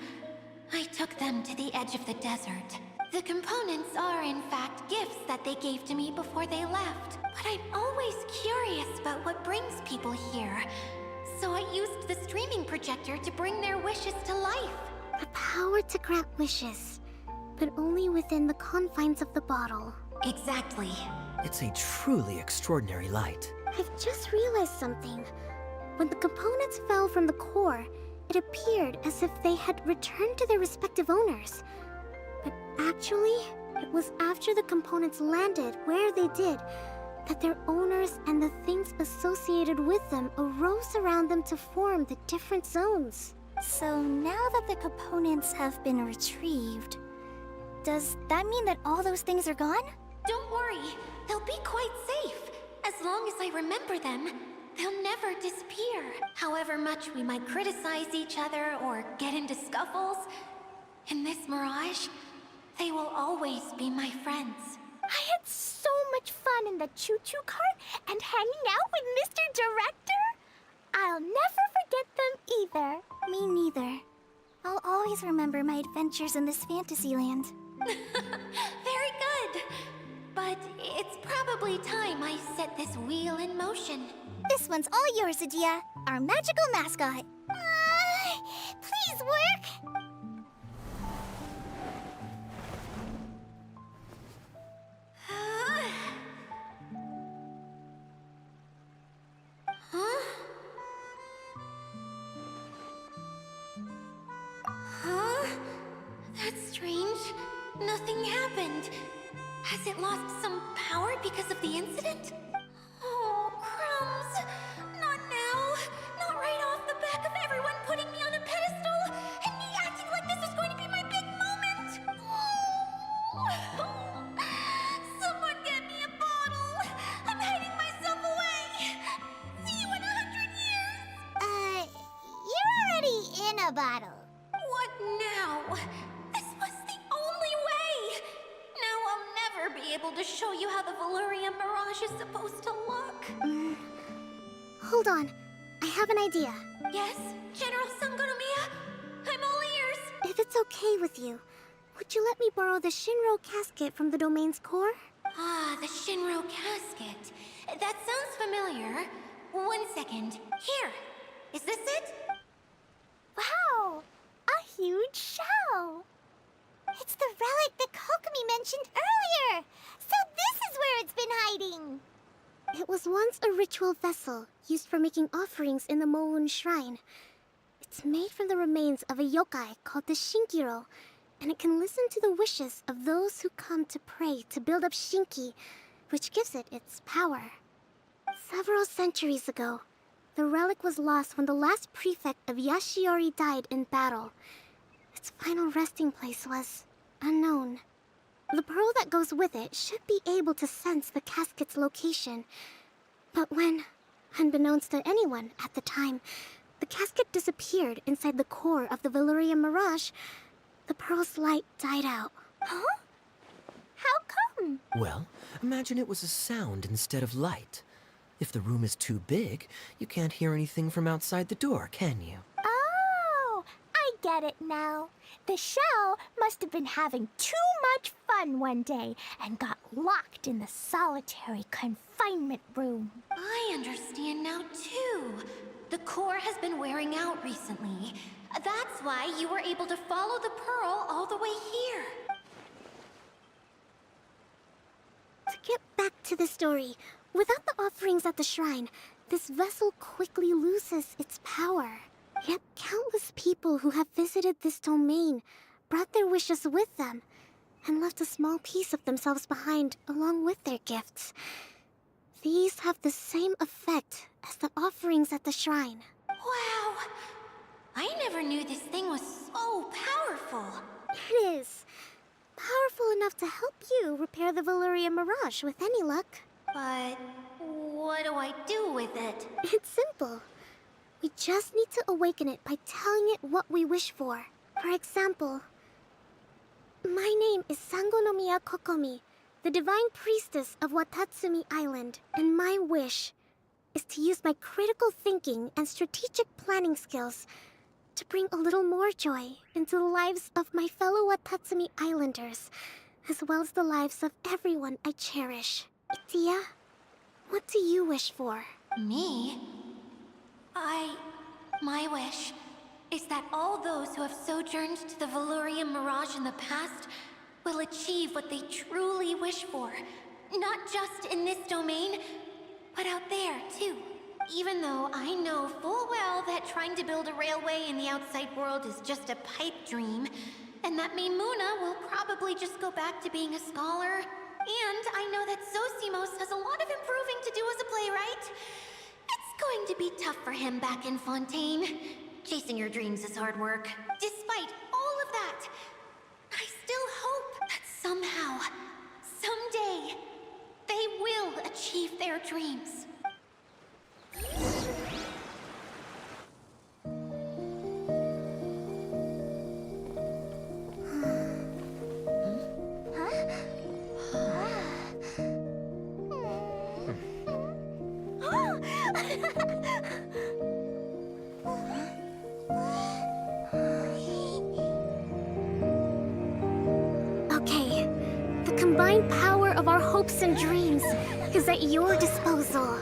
I took them to the edge of the desert. The components are, in fact, gifts that they gave to me before they left. But I'm always curious about what brings people here. So I used the streaming projector to bring their wishes to life. The power to grant wishes, but only within the confines of the bottle. Exactly. It's a truly extraordinary light. I've just realized something. When the components fell from the core, it appeared as if they had returned to their respective owners. But actually, it was after the components landed where they did that their owners and the things associated with them arose around them to form the different zones. So now that the components have been retrieved, does that mean that all those things are gone? Don't worry. They'll be quite safe. As long as I remember them, they'll never disappear. However much we might criticize each other or get into scuffles, in this mirage, they will always be my friends. I had so much fun in the choo-choo cart and hanging out with Mr. Director. I'll never forget them either. Me neither. I'll always remember my adventures in this fantasy land. Very good. But it's probably time I set this wheel in motion. This one's all yours, Edea, our magical mascot. Please work. Huh? Huh? That's strange. Nothing happened. Has it lost some power because of the incident? Oh, crumbs. Not now. Not right off the back of everyone putting me on a pedestal and me acting like this is going to bottle. What now? This was the only way! Now I'll never be able to show you how the Valurian Mirage is supposed to look. Hold on. I have an idea. Yes, General Sangonomiya? I'm all ears! If it's okay with you, would you let me borrow the Shinro casket from the domain's core? Ah, the Shinro casket. That sounds familiar. 1 second. Here! Is this it? Wow! A huge shell! It's the relic that Kokomi mentioned earlier! So this is where it's been hiding! It was once a ritual vessel used for making offerings in the Moun Shrine. It's made from the remains of a yokai called the Shinkiro, and it can listen to the wishes of those who come to pray to build up Shinki, which gives it its power. Several centuries ago, the relic was lost when the last prefect of Yashiori died in battle. Its final resting place was unknown. The pearl that goes with it should be able to sense the casket's location. But when, unbeknownst to anyone at the time, the casket disappeared inside the core of the Valurian Mirage, the pearl's light died out. Huh? How come? Well, imagine it was a sound instead of light. If the room is too big, you can't hear anything from outside the door, can you? Oh, I get it now. The shell must have been having too much fun one day and got locked in the solitary confinement room. I understand now, too. The core has been wearing out recently. That's why you were able to follow the pearl all the way here. To get back to the story, without the offerings at the shrine, this vessel quickly loses its power. Yet countless people who have visited this domain brought their wishes with them and left a small piece of themselves behind along with their gifts. These have the same effect as the offerings at the shrine. Wow! I never knew this thing was so powerful. It is. Powerful enough to help you repair the Valurian Mirage with any luck. But what do I do with it? It's simple. We just need to awaken it by telling it what we wish for. For example, my name is Sangonomiya Kokomi, the divine priestess of Watatsumi Island, and my wish is to use my critical thinking and strategic planning skills to bring a little more joy into the lives of my fellow Watatsumi Islanders, as well as the lives of everyone I cherish. Itia, what do you wish for? Me? My wish is that all those who have sojourned to the Valurian Mirage in the past will achieve what they truly wish for. Not just in this domain, but out there, too. Even though I know full well that trying to build a railway in the outside world is just a pipe dream, and that Maimuna will probably just go back to being a scholar. And I know that Zosimos has a lot of improving to do as a playwright. It's going to be tough for him back in Fontaine. Chasing your dreams is hard work. Despite all of that, I still hope that somehow, someday, they will achieve their dreams. Okay, the combined power of our hopes and dreams is at your disposal.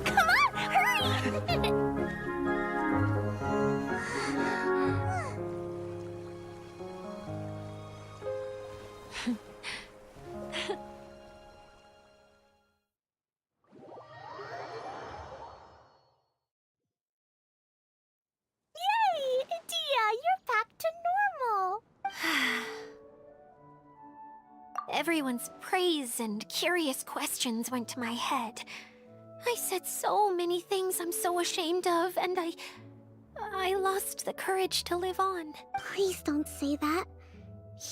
Come on, hurry! Yay! Dia, you're back to normal. Everyone's praise and curious questions went to my head. I said so many things I'm so ashamed of, and I lost the courage to live on. Please don't say that.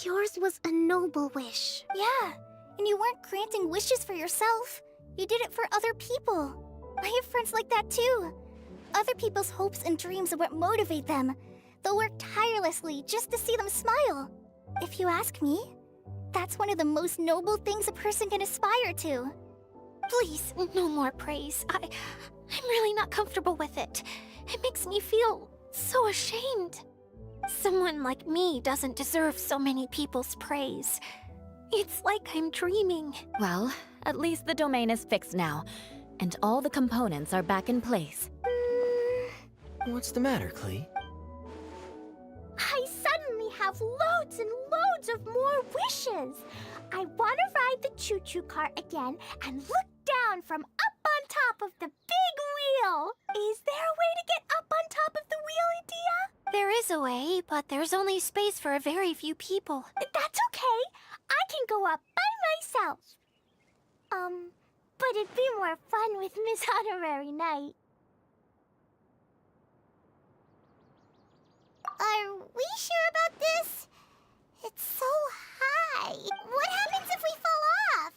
Yours was a noble wish. Yeah, and you weren't granting wishes for yourself. You did it for other people. I have friends like that too. Other people's hopes and dreams are what motivate them. They'll work tirelessly just to see them smile. If you ask me, that's one of the most noble things a person can aspire to. Please, no more praise. I'm really not comfortable with it. It makes me feel so ashamed. Someone like me doesn't deserve so many people's praise. It's like I'm dreaming. Well, at least the domain is fixed now, and all the components are back in place. What's the matter, Klee? I suddenly have loads and loads of more wishes. I want to ride the choo-choo cart again and look down from up on top of the big wheel. Is there a way to get up on top of the wheel, Idia? There is a way, but there's only space for a very few people. That's okay. I can go up by myself. But it'd be more fun with Miss Honorary Knight. Are we sure about this? It's so high. What happens if we fall off?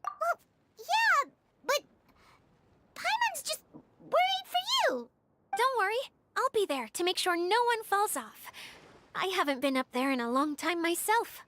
Well, yeah, but Paimon's just worried for you. Don't worry, I'll be there to make sure no one falls off. I haven't been up there in a long time myself.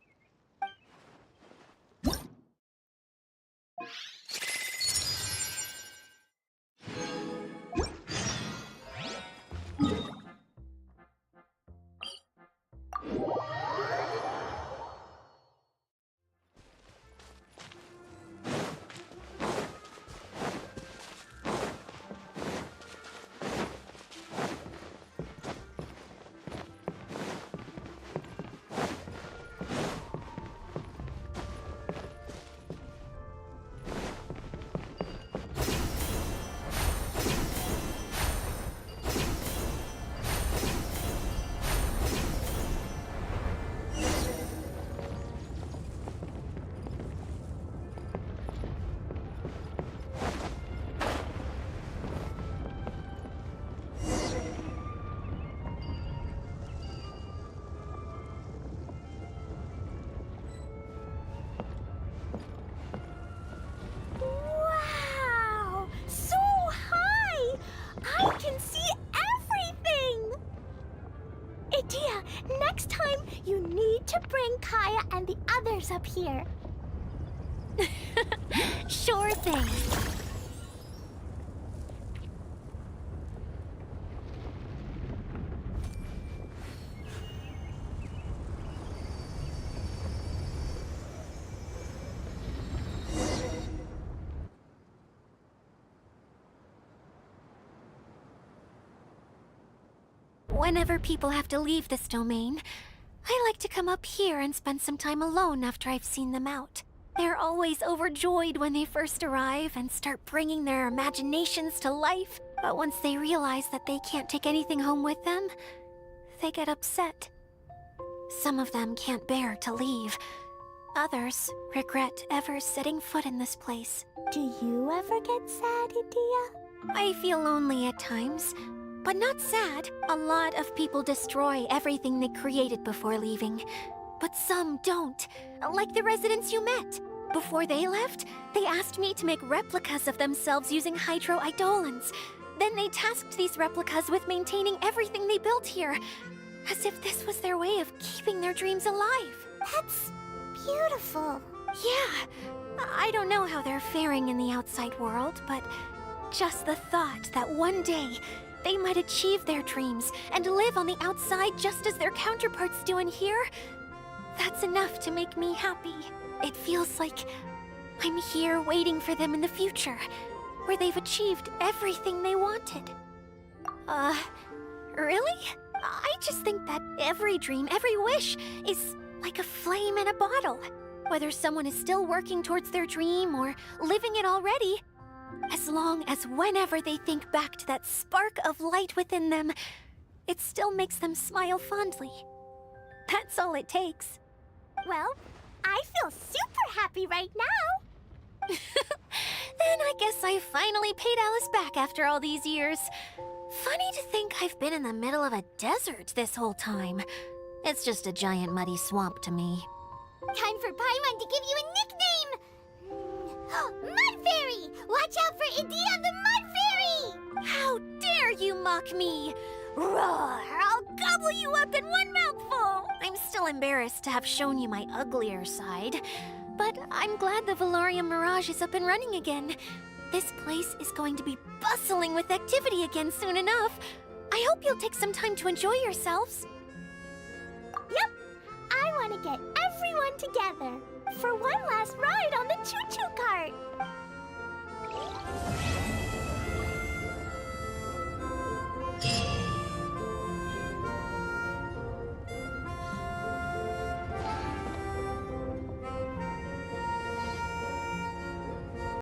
Wow! So high! I can see everything! Idia, next time you need to bring Kaya and the others up here. Sure thing. Whenever people have to leave this domain, I like to come up here and spend some time alone after I've seen them out. They're always overjoyed when they first arrive and start bringing their imaginations to life. But once they realize that they can't take anything home with them, they get upset. Some of them can't bear to leave. Others regret ever setting foot in this place. Do you ever get sad, Idia? I feel lonely at times, but not sad. A lot of people destroy everything they created before leaving. But some don't, like the residents you met. Before they left, they asked me to make replicas of themselves using hydro-eidolons. Then they tasked these replicas with maintaining everything they built here, as if this was their way of keeping their dreams alive. That's beautiful. Yeah, I don't know how they're faring in the outside world, but just the thought that one day they might achieve their dreams and live on the outside just as their counterparts do in here That's enough to make me happy. It feels like I'm here waiting for them in the future, where they've achieved everything they wanted. Really? I just think that every dream, every wish, is like a flame in a bottle. Whether someone is still working towards their dream or living it already, as long as whenever they think back to that spark of light within them, it still makes them smile fondly. That's all it takes. Well, I feel super happy right now. Then I guess I finally paid Alice back after all these years. Funny to think I've been in the middle of a desert this whole time. It's just a giant muddy swamp to me. Time for Paimon to give you a nickname! Mud Fairy! Watch out for Idea the Mud Fairy! How dare you mock me! Roar! I'll gobble you up in one mouthful! I'm still embarrassed to have shown you my uglier side. But I'm glad the Valorium Mirage is up and running again. This place is going to be bustling with activity again soon enough. I hope you'll take some time to enjoy yourselves. Yep, I want to get everyone together for one last ride on the choo-choo cart.